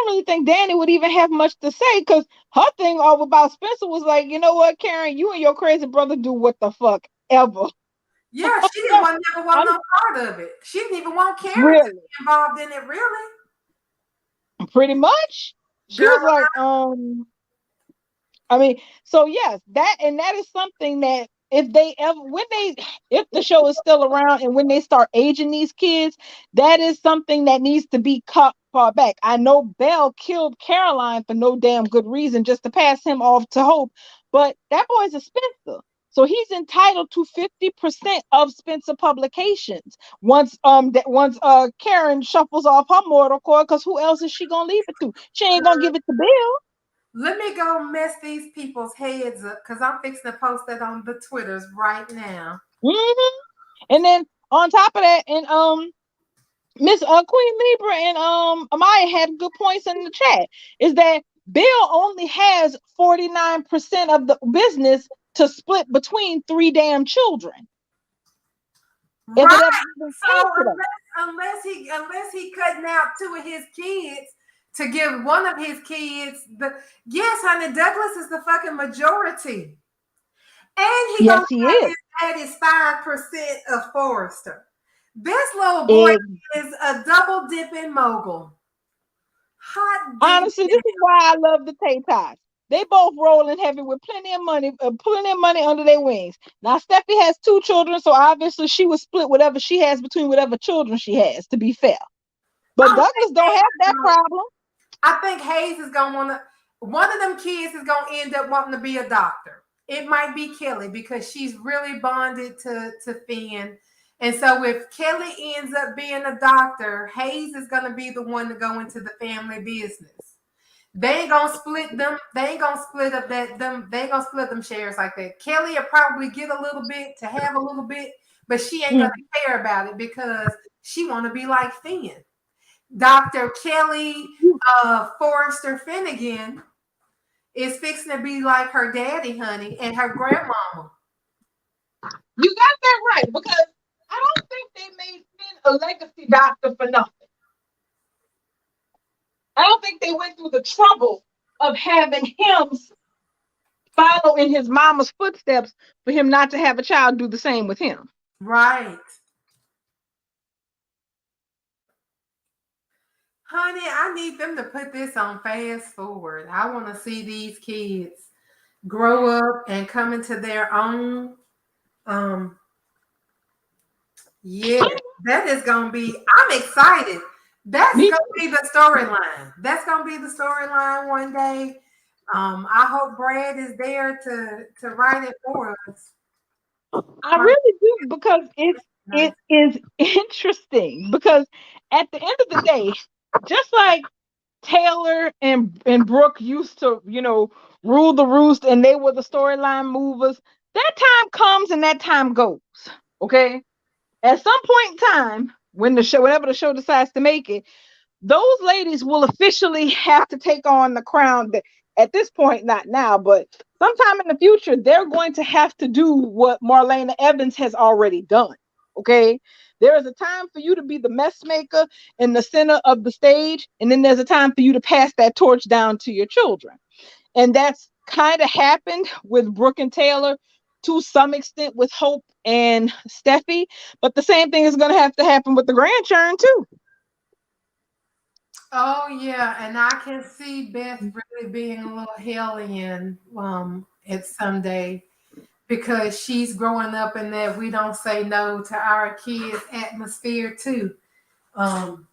really think Danny would even have much to say, because her thing all about Spencer was like, you know what, Karen, you and your crazy brother do what the fuck ever. Yeah, she didn't never want no part of it. She didn't even want Karen to be involved in it, really. Pretty much. She was like, I mean, so yes, that is something that if the show is still around and when they start aging these kids, that is something that needs to be cut far back. I know Belle killed Caroline for no damn good reason, just to pass him off to Hope, but that boy's a Spencer. So he's entitled to 50% of Spencer Publications once Karen shuffles off her mortal coil, because who else is she gonna leave it to? She ain't gonna give it to Bill. Let me go mess these people's heads up, because I'm fixing to post that on the Twitters right now. Mm-hmm. And then on top of that, and Miss Queen Libra and Amaya had good points in the chat, is that Bill only has 49% of the business to split between 3 damn children. Right. So unless he cutting out 2 of his kids to give one of his kids yes, honey, Douglas is the fucking majority. And he is 5% of Forrester. This little boy is a double dipping mogul. Honestly, this is why I love the Tay-Ties. They both rolling heavy with plenty of money under their wings. Now, Steffi has 2 children, so obviously she would split whatever she has between whatever children she has, to be fair. But Douglas don't have that problem. I think Hayes is going to want to, one of them kids is going to end up wanting to be a doctor. It might be Kelly, because she's really bonded to Finn. And so if Kelly ends up being a doctor, Hayes is going to be the one to go into the family business. They ain't gonna split them. They ain't gonna split up they ain't gonna split them shares like that. Kelly will probably get a little bit to have a little bit, but she ain't gonna care about it because she want to be like Finn. Dr. Kelly Forrester Finnegan is fixing to be like her daddy, honey, and her grandmama. You got that right, because I don't think they made Finn a legacy doctor for nothing. I don't think they went through the trouble of having him follow in his mama's footsteps for him not to have a child do the same with him. Right. Honey, I need them to put this on fast forward. I want to see these kids grow up and come into their own. Yeah, that is going to be, I'm excited. That's going to be the storyline. That's going to be the storyline one day. I hope Brad is there to write it for us. I really do, because it is interesting, because at the end of the day, just like Taylor and Brooke used to, rule the roost, and they were the storyline movers, that time comes and that time goes. Okay. At some point in time, when whenever the show decides to make it, those ladies will officially have to take on the crown. At this point, not now, but sometime in the future, they're going to have to do what Marlena Evans has already done. Okay. There is a time for you to be the mess maker in the center of the stage, and then there's a time for you to pass that torch down to your children. And that's kind of happened with Brooke and Taylor to some extent with Hope and Steffi, but the same thing is going to happen with the grandchildren too. Oh yeah, and I can see Beth really being a little hellion at Sunday because she's growing up in that we don't say no to our kids atmosphere too. Um,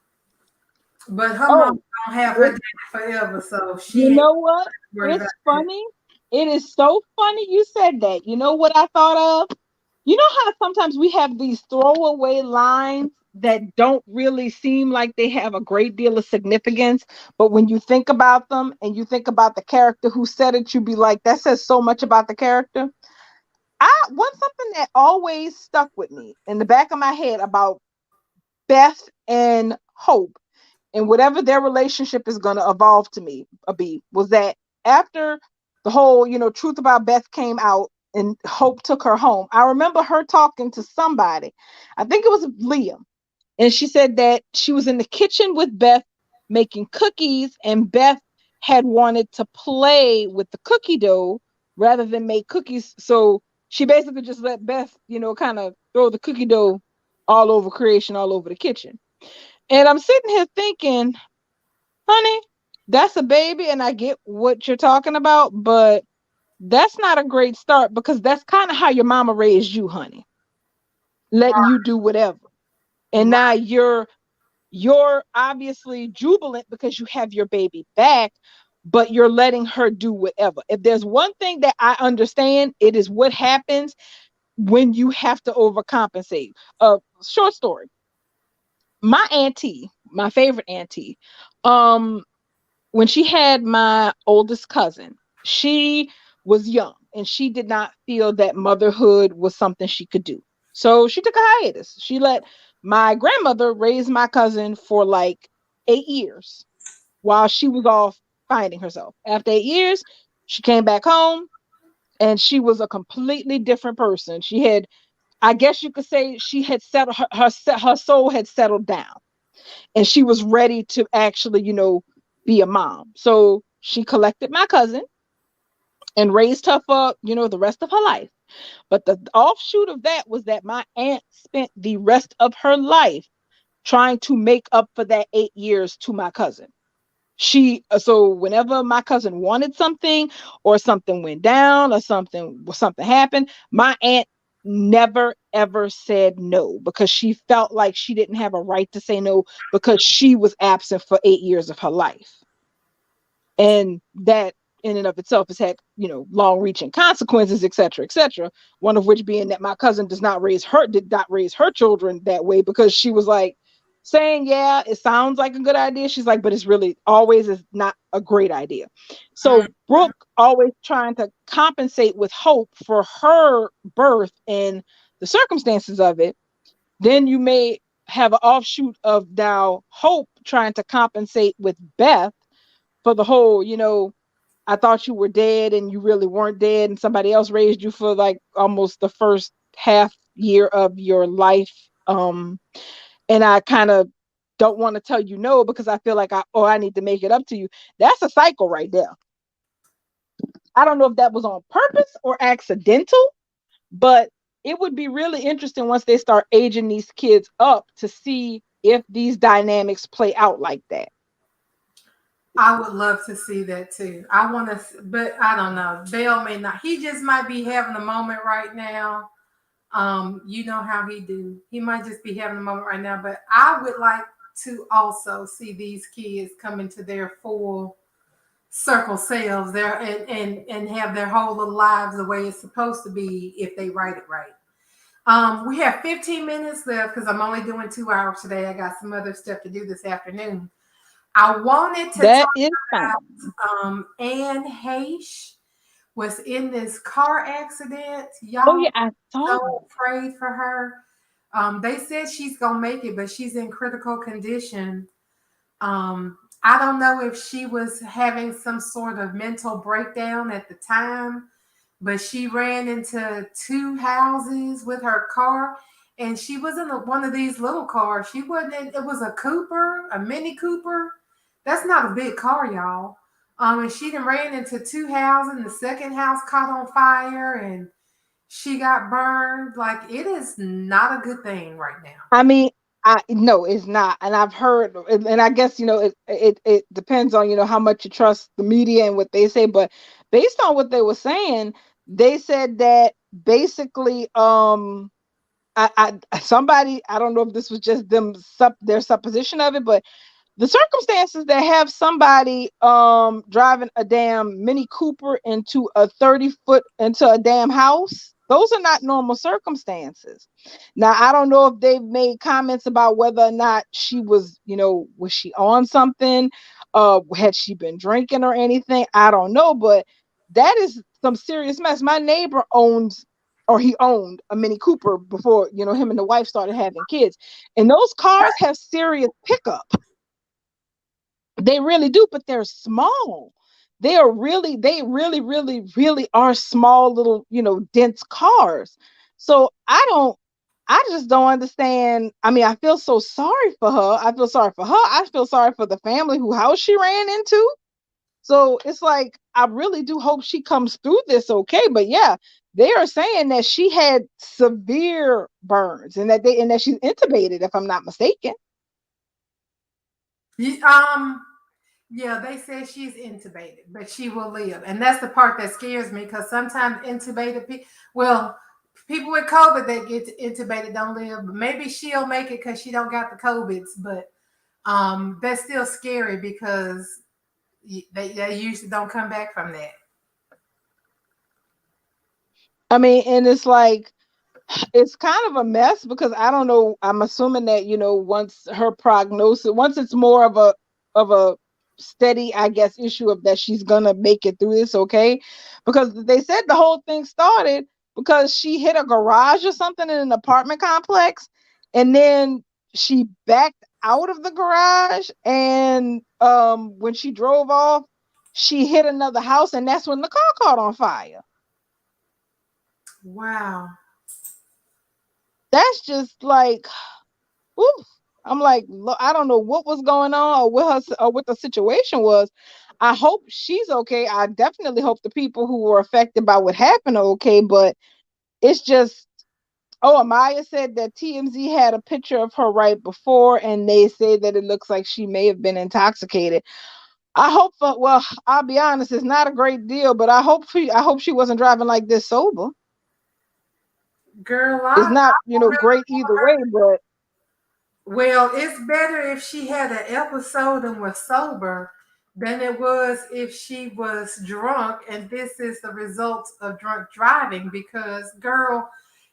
but her mom don't have her dad forever, so you know what? it's funny. It is so funny you said that. You know what I thought of? You know how sometimes we have these throwaway lines that don't really seem like they have a great deal of significance, but when you think about them and you think about the character who said it, you be like, that says so much about the character. Something that always stuck with me in the back of my head about Beth and Hope and whatever their relationship is going to evolve to be was that after the whole, truth about Beth came out and Hope took her home, I remember her talking to somebody, I think it was Liam, and she said that she was in the kitchen with Beth making cookies, and Beth had wanted to play with the cookie dough rather than make cookies. So she basically just let Beth, kind of throw the cookie dough all over creation, all over the kitchen. And I'm sitting here thinking, honey, that's a baby, and I get what you're talking about, but that's not a great start because that's kind of how your mama raised you, honey, letting you do whatever. And now you're obviously jubilant because you have your baby back, but you're letting her do whatever. If there's one thing that I understand, it is what happens when you have to overcompensate. Short story. My auntie, my favorite auntie, when she had my oldest cousin, she was young and she did not feel that motherhood was something she could do. So she took a hiatus. She let my grandmother raise my cousin for like 8 years while she was off finding herself. After 8 years, she came back home and she was a completely different person. She had, I guess you could say, she had settled, her soul had settled down and she was ready to actually, be a mom. So she collected my cousin and raised her for, the rest of her life. But the offshoot of that was that my aunt spent the rest of her life trying to make up for that 8 years to my cousin. So whenever my cousin wanted something or something went down or something happened, my aunt never ever said no because she felt like she didn't have a right to say no because she was absent for 8 years of her life. And that in and of itself has had, long reaching consequences, etc., one of which being that my cousin did not raise her children that way because she was like saying, yeah, it sounds like a good idea. She's like, but it's really always is not a great idea. So Brooke always trying to compensate with Hope for her birth and the circumstances of it. Then you may have an offshoot of now Hope trying to compensate with Beth for the whole, I thought you were dead and you really weren't dead and somebody else raised you for like almost the first half year of your life. And I kind of don't want to tell you no because I feel like I need to make it up to you. That's a cycle right there. I don't know if that was on purpose or accidental, but it would be really interesting once they start aging these kids up to see if these dynamics play out like that. I would love to see that too. I want to, but I don't know. Dale may not. He just might be having a moment right now. You know how he do. He might just be having a moment right now. But I would like to also see these kids come into their full circle selves there and have their whole little lives the way it's supposed to be if they write it right. We have 15 minutes left because I'm only doing 2 hours today. I got some other stuff to do this afternoon. I wanted to talk about Anne Heche was in this car accident. Y'all I saw. So afraid for her. They said she's gonna make it, but she's in critical condition. I don't know if she was having some sort of mental breakdown at the time, but she ran into two houses with her car, and she was in one of these little cars. She wasn't in, it was a Cooper, a Mini Cooper. That's not a big car, y'all. And she done ran into two houses, and the second house caught on fire, and she got burned. Like, it is not a good thing right now. I mean, I no, it's not. And I've heard, and I guess it depends on how much you trust the media and what they say. But based on what they were saying, they said that basically, somebody, I don't know if this was just their supposition of it, but the circumstances that have somebody driving a damn Mini Cooper into a 30-foot into a damn house, those are not normal circumstances. Now, I don't know if they've made comments about whether or not she was she on something, had she been drinking or anything. I don't know, but that is some serious mess. My neighbor he owned a Mini Cooper before him and the wife started having kids, and those cars have serious pickup. They really do, but they're small. They really, really, really are small little, dense cars. So I just don't understand. I mean, I feel so sorry for her. I feel sorry for her. I feel sorry for the family whose house she ran into. So it's like, I really do hope she comes through this okay. But yeah, they are saying that she had severe burns and that she's intubated, if I'm not mistaken. Yeah, they said she's intubated, but she will live. And that's the part that scares me, because sometimes intubated people with COVID that get intubated don't live, but maybe she'll make it because she don't got the COVIDs. But that's still scary because they usually don't come back from that. I mean, and it's like, it's kind of a mess because I don't know. I'm assuming that once her prognosis, once it's more of a steady, I guess, issue of that she's gonna make it through this okay, because they said the whole thing started because she hit a garage or something in an apartment complex, and then she backed out of the garage, and when she drove off, she hit another house, and that's when the car caught on fire. Wow. That's just like, oof. I'm like, I don't know what was going on or what the situation was. I hope she's okay. I definitely hope the people who were affected by what happened are okay. But it's just, Amaya said that TMZ had a picture of her right before, and they say that it looks like she may have been intoxicated. I'll be honest, it's not a great deal, but I hope she wasn't driving like this sober. Girl, it's not great either way, but well, it's better if she had an episode and was sober than it was if she was drunk, and this is the result of drunk driving. Because, girl,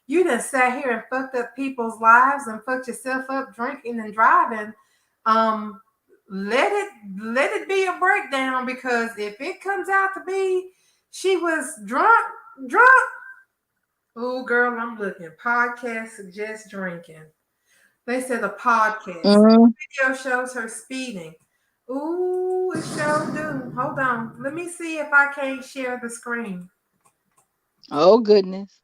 you done sat here and fucked up people's lives and fucked yourself up drinking and driving. Let it be a breakdown, because if it comes out to be she was drunk. Oh, girl, I'm looking. Podcast suggests drinking. They said a podcast. Video shows her speeding. Ooh, it sure do. Hold on. Let me see if I can't share the screen. Oh, goodness.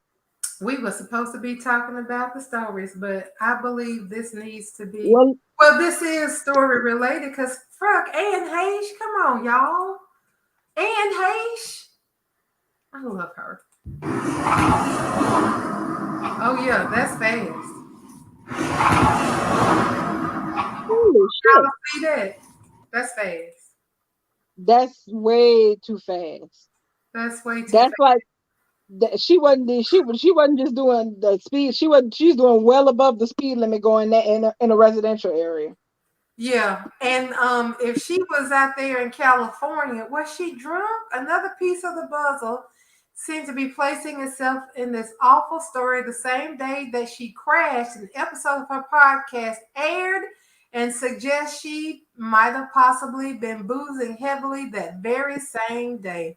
We were supposed to be talking about the stories, but I believe this needs to be. Well, this is story related because, fuck, Anne Heche. Come on, y'all. Anne Heche. I love her. Oh, yeah, that's fast. Holy shit. See that? That's fast. That's way too fast. That's way too That's fast. like she wasn't just doing the speed. She's doing well above the speed limit going in a residential area. Yeah, and if she was out there in California, was she drunk? Another piece of the puzzle seemed to be placing itself in this awful story the same day that she crashed. An episode of her podcast aired and suggests she might have possibly been boozing heavily that very same day.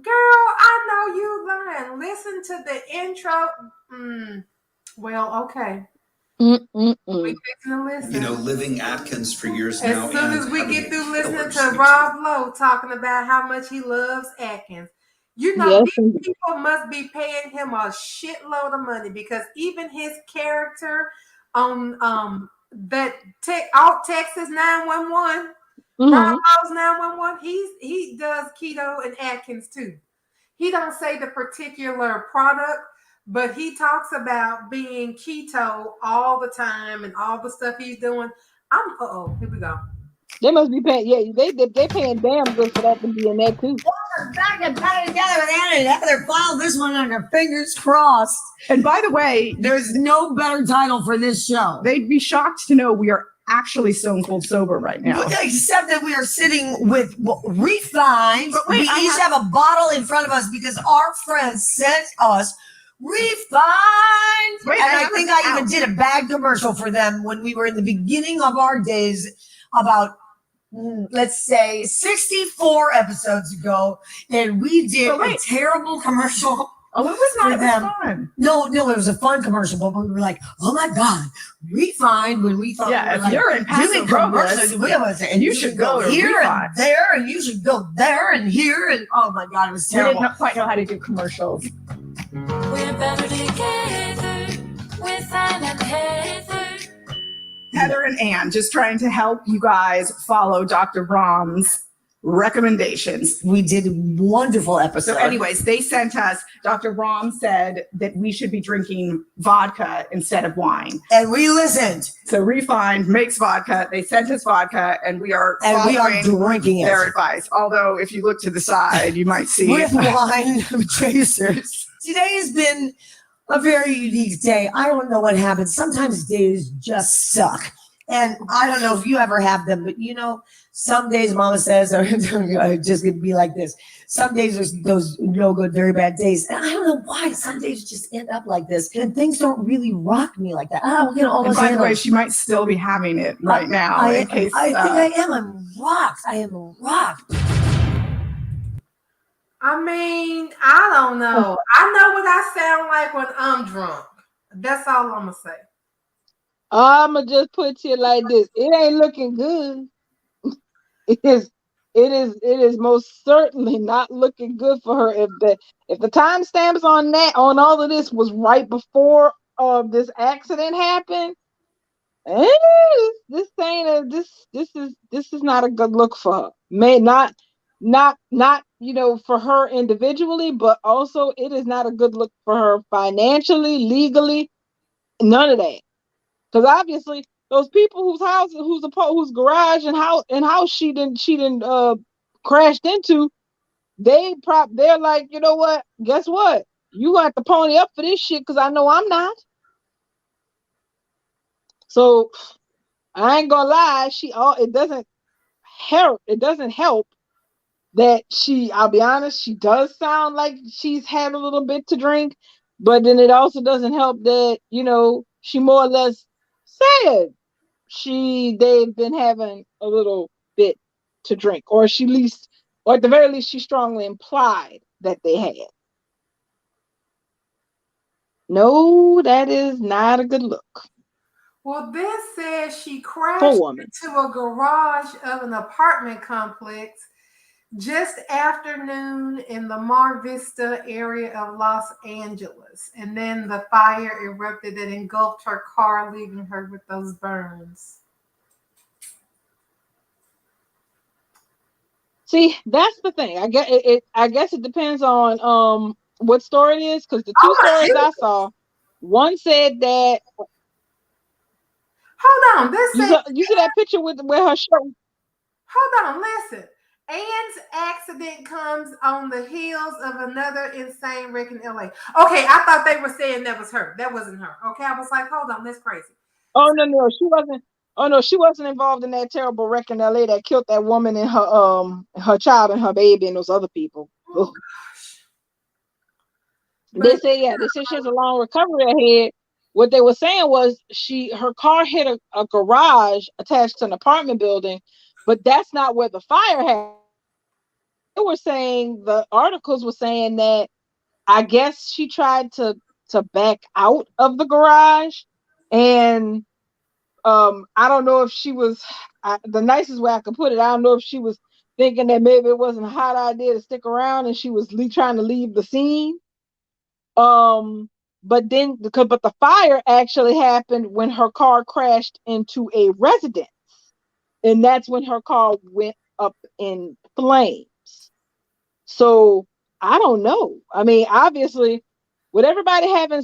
Girl, I know you lying. Listen to the intro. Well, okay. Mm-mm-mm. We fixing to listen. You know, living Atkins for years As now. soon and as we having get through a listening killer to sleep Rob Lowe talking about how much he loves Atkins, you know, Yes, these indeed. people must be paying him a shitload of money because even his character on that Texas 911, Rob Mhm. Lowe's 911, he does keto and Atkins too. He don't say the particular product, but he talks about being keto all the time and all the stuff he's doing. Here we go. They must be paying. Yeah, they paying damn good for that to be in that too. Back and got it together with Anna and Heather. File this one under fingers crossed. And by the way, There's no better title for this show. they'd be shocked to know we are actually stone cold sober right now. Except that we are sitting with Refined. But wait, we I each have a bottle in front of us because our friends sent us Refined. Wait, and I I have think it I even out. did a bad commercial for them when we were in the beginning of our days about, let's say, 64 episodes ago. And we did But a wait. terrible commercial. Oh, it was not For them. fun. No, it was a fun commercial, but we were like, oh my God, Refined when we thought Yeah, we if were like, you're in Paso doing commercials, Robles, and you should go to here Refined. and there, and you should go there and here, and oh my God, it was We did terrible. not quite know how to do commercials. We're better together with Anna and Heather. Heather and Ann, just trying to help you guys follow Dr. Brahms' recommendations. We did a wonderful episode. So, anyways, they sent us, Dr. Brahms said that we should be drinking vodka instead of wine. and we listened, So Refined makes vodka. They sent us vodka, and we are and we are following drinking it their advice. Although, if you look to the side, you might see. with wine chasers. Today has been a very unique day. I don't know what happens. Sometimes days just suck. And I don't know if you ever have them, but you know, some days Mama says are just gonna be like this. Some days there's those no good, very bad days. And I don't know why some days just end up like this. And things don't really rock me like that. Oh, you know, And almost by the way, she might still be having it right now. I in case, think I am. I'm rocked. I am rocked. I mean, I don't know. I know what I sound like when I'm drunk. That's all I'm gonna say. I'ma just put you like this. It ain't looking good. It is most certainly not looking good for her. If the timestamps on all of this was right before this accident happened, this is not a good look for her. May not for her individually, but also it is not a good look for her financially, legally, none of that. Because obviously those people whose houses, whose garage and house she didn't crashed into, they're like, you know what? Guess what? You gonna have to pony up for this shit because I know I'm not. So I ain't gonna lie, it doesn't help that I'll be honest, she does sound like she's had a little bit to drink, but then it also doesn't help that, she more or less said they've been having a little bit to drink, or at the very least, she strongly implied that they had. No, that is not a good look. Well, this says she For a crashed woman. into a garage of an apartment complex just afternoon in the Mar Vista area of Los Angeles. And then the fire erupted and engulfed her car, leaving her with those burns. See, that's the thing. I guess it depends on what story it is, because the two stories I saw, one said that Hold on, this says, you see that picture with where her shirt. hold on, listen. Ann's accident comes on the heels of another insane wreck in LA. Okay, I thought they were saying that was her. That wasn't her. Okay, I was like, hold on, that's crazy. Oh no, she wasn't. Oh no, she wasn't involved in that terrible wreck in LA that killed that woman and her child and her baby and those other people. Oh, Ugh. They say she has a long recovery ahead. What they were saying was her car hit a garage attached to an apartment building, but that's not where the fire happened. The articles were saying that I guess she tried to back out of the garage And I don't know if she was the nicest way I could put it. I don't know if she was thinking that maybe it wasn't a hot idea to stick around, and she was trying to leave the scene. But the fire actually happened when her car crashed into a residence, and that's when her car went up in flames. So I don't know. I mean, obviously, with everybody having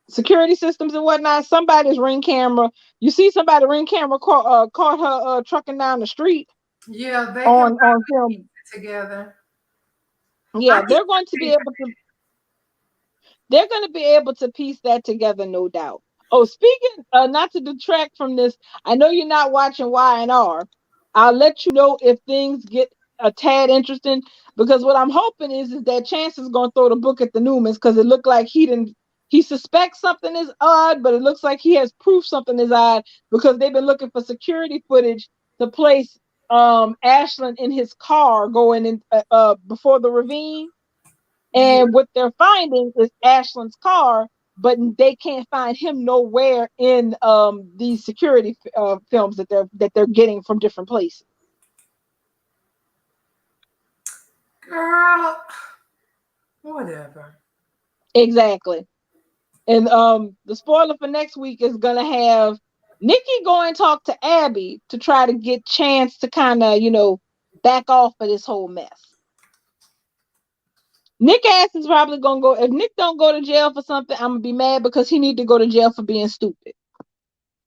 security systems and whatnot, somebody's Ring camera. You see somebody Ring camera caught her trucking down the street Yeah, they on can film. piece it together. Yeah, I they're going to be able to piece that together, no doubt. Oh, speaking, not to detract from this, I know you're not watching Y&R. I'll let you know if things get a tad interesting, because what I'm hoping is that Chance is going to throw the book at the Newmans, because it looked like he suspects something is odd, but it looks like he has proof something is odd, because they've been looking for security footage to place Ashland in his car going in before the ravine. And what they're finding is Ashland's car, but they can't find him nowhere in these security films that they're getting from different places. Girl, whatever. Exactly. And the spoiler for next week is gonna have Nikki go and talk to Abby to try to get Chance to kind of, back off of this whole mess. Nick ass is probably gonna go. If Nick don't go to jail for something, I'm gonna be mad, because he need to go to jail for being stupid.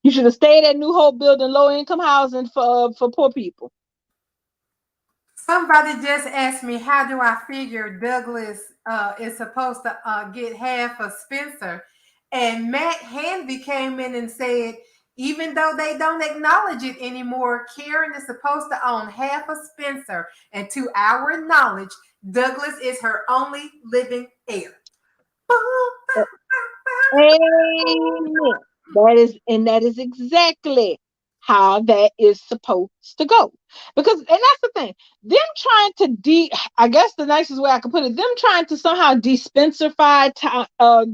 You should have stayed at New Hope building low income housing for poor people. Somebody just asked me, how do I figure Douglas is supposed to get half of Spencer? And Matt Hanvey came in and said, even though they don't acknowledge it anymore, Karen is supposed to own half of Spencer. And to our knowledge, Douglas is her only living heir. Amen. That is exactly how that is supposed to go. Because, and that's the thing, them trying to I guess the nicest way I could put it, them trying to somehow despencerify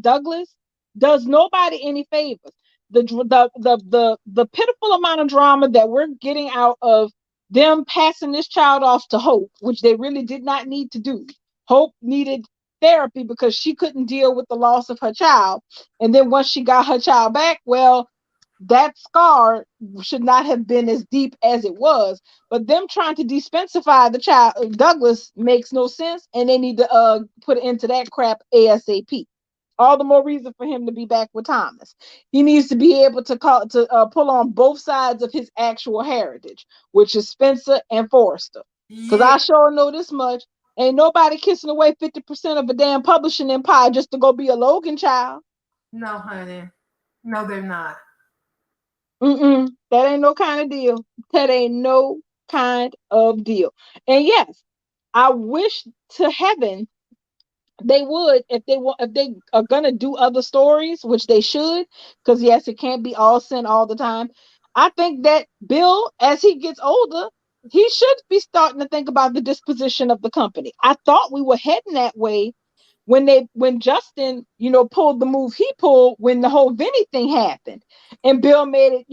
Douglas does nobody any favors. The pitiful amount of drama that we're getting out of them passing this child off to Hope, which they really did not need to do. Hope needed therapy because she couldn't deal with the loss of her child. And then once she got her child back, well, that scar should not have been as deep as it was. But them trying to despensify the child, Douglas, makes no sense, and they need to put an end to that crap ASAP. All the more reason for him to be back with Thomas. He needs to be able to pull on both sides of his actual heritage, which is Spencer and Forrester. Because I sure know this much. Ain't nobody kissing away 50% of a damn publishing empire just to go be a Logan child. No, honey. No, they're not. That ain't no kind of deal. That ain't no kind of deal. And yes, I wish to heaven they would, if they are gonna do other stories, which they should, because yes, it can't be all sin all the time. I think that Bill, as he gets older, he should be starting to think about the disposition of the company. I thought we were heading that way when Justin, pulled the move he pulled when the whole Vinny thing happened, and Bill made it,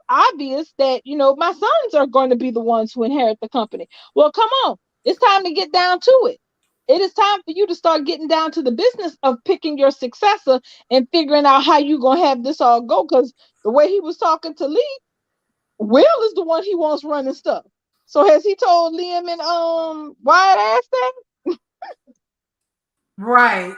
obvious that my sons are going to be the ones who inherit the company. Well, come on, it's time to get down to it. It is time for you to start getting down to the business of picking your successor and figuring out how you're going to have this all go. Because the way he was talking to Lee, Will is the one he wants running stuff. So has he told Liam and Wyatt ass that? Right.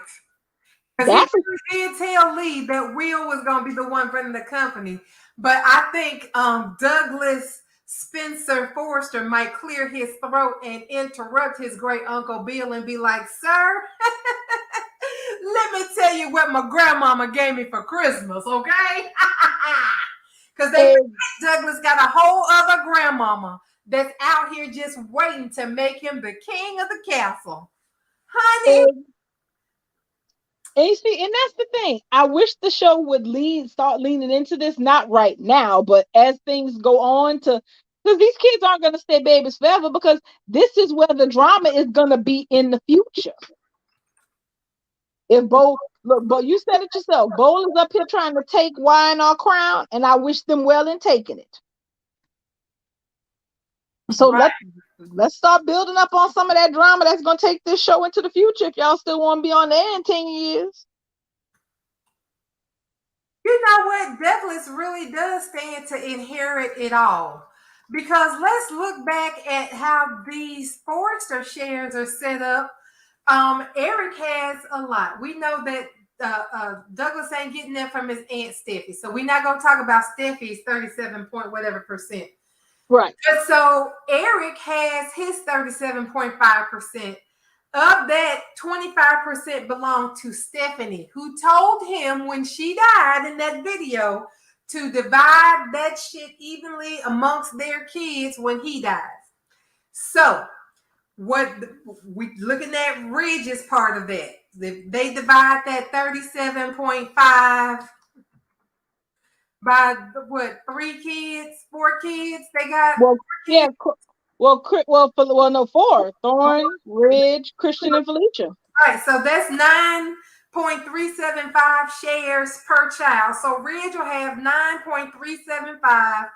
Because he did tell Lee that Will was going to be the one running the company. But I think Douglas Spencer Forrester might clear his throat and interrupt his great uncle Bill and be like, sir, let me tell you what my grandmama gave me for Christmas, okay? Because Douglas got a whole other grandmama that's out here just waiting to make him the king of the castle. Honey. And you see, and that's the thing. I wish the show would start leaning into this, not right now, but as things go on, because these kids aren't going to stay babies forever, because this is where the drama is going to be in the future. If both Look, but you said it yourself. Bowl is up here trying to take wine our crown, and I wish them well in taking it. So Right. let's start building up on some of that drama that's gonna take this show into the future. If y'all still want to be on there in 10 years. You know what? Douglas really does stand to inherit it all. Because let's look back at how these Forrester shares are set up. Eric has a lot. We know that Douglas ain't getting that from his Aunt Steffi. So we're not going to talk about Steffi's 37 point whatever percent. Right. But so Eric has his 37.5%. Of that, 25% belonged to Stephanie, who told him when she died in that video to divide that shit evenly amongst their kids when he dies. So, what we looking at Ridge's part of that. They divide that 37.5 by what, 3 kids, 4 kids? They got Well, yeah. No, 4. Thorn, Ridge, Christian, and Felicia. All right, so that's 9.375 shares per child. So Ridge will have 9.375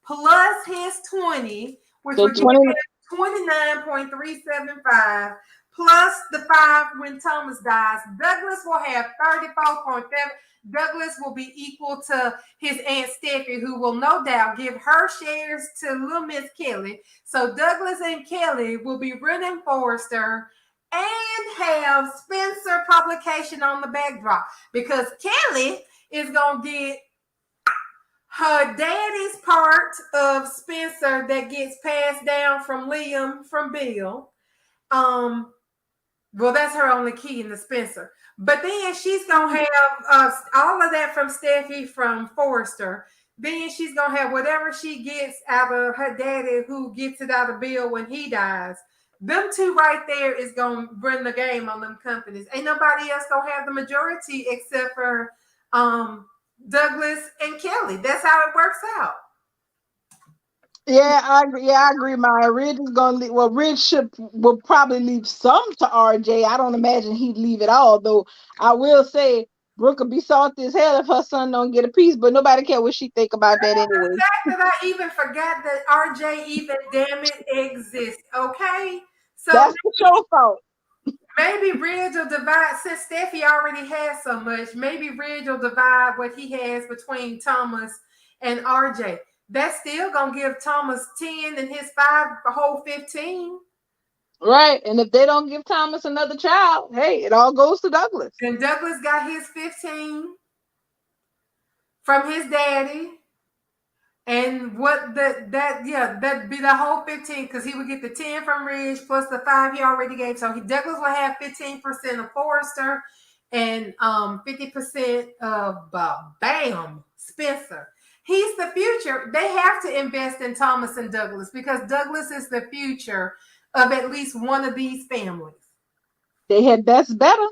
plus his 20, which So would be 29.375 plus the 5 when Thomas dies. Douglas will have 34.7. Douglas will be equal to his Aunt Steffi, who will no doubt give her shares to little Miss Kelly. So Douglas and Kelly will be running Forrester and have Spencer publication on the backdrop, because Kelly is going to get her daddy's part of Spencer that gets passed down from Liam from Bill. Well, that's her only key in the Spencer. But then she's going to have all of that from Steffi from Forrester. Then she's going to have whatever she gets out of her daddy, who gets it out of Bill when he dies. Them two right there is going to bring the game on them companies. Ain't nobody else going to have the majority except for Douglas and Kelly. That's how it works out. Yeah, I agree. Yeah, I agree. Maya. Ridge is gonna leave. Well, Ridge will probably leave some to RJ. I don't imagine he'd leave it all, though. I will say Brooke will be salty as hell if her son don't get a piece, but nobody care what she think about that anyway. The fact that I even forgot that RJ even damn it exists. Okay, so that's the show's fault. Maybe Ridge will divide, since Steffi already has so much. Maybe Ridge will divide what he has between Thomas and RJ. That's still gonna give Thomas 10 and his 5 a whole 15. Right. And if they don't give Thomas another child, hey, it all goes to Douglas. And Douglas got his 15 from his daddy. And what that'd be the whole 15, because he would get the 10 from Ridge plus the 5 he already gave. So Douglas will have 15% of Forrester and 50% of Spencer. He's the future. They have to invest in Thomas and Douglas, because Douglas is the future of at least one of these families. That's better.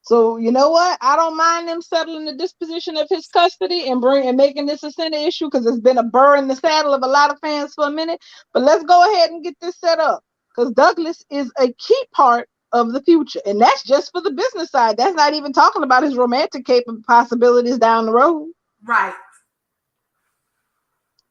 So you know what? I don't mind them settling the disposition of his custody and making this a Senate issue, because it's been a burr in the saddle of a lot of fans for a minute. But let's go ahead and get this set up, because Douglas is a key part of the future, and that's just for the business side. That's not even talking about his romantic possibilities down the road. Right.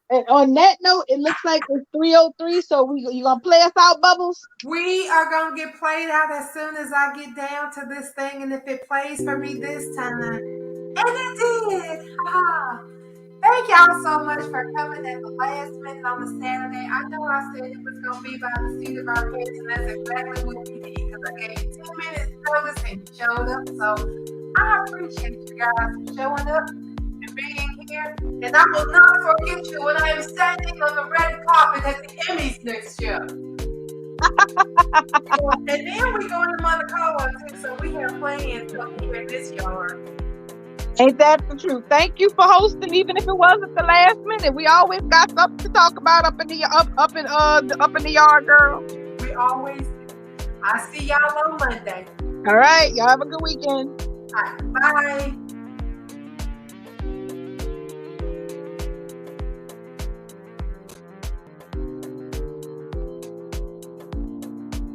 And on that note, it looks like it's 3:03. So you gonna play us out, Bubbles? We are gonna get played out as soon as I get down to this thing, and if it plays for me this time, and it did. Thank y'all so much for coming at the last minute on the Saturday. I know I said it was gonna be by the seat of our pants, and that's exactly what we did, because I gave you 10 minutes notice and you showed up. So I appreciate you guys showing up and being here, and I will not forget you when I am standing on the red carpet at the Emmys next year. And then we go into Monte Carlo too, so we have plans up here in this yard. Ain't that the truth? Thank you for hosting, even if it wasn't the last minute. We always got something to talk about up in the yard, girl. We always do. I see y'all on Monday. All right, y'all have a good weekend. All right, bye.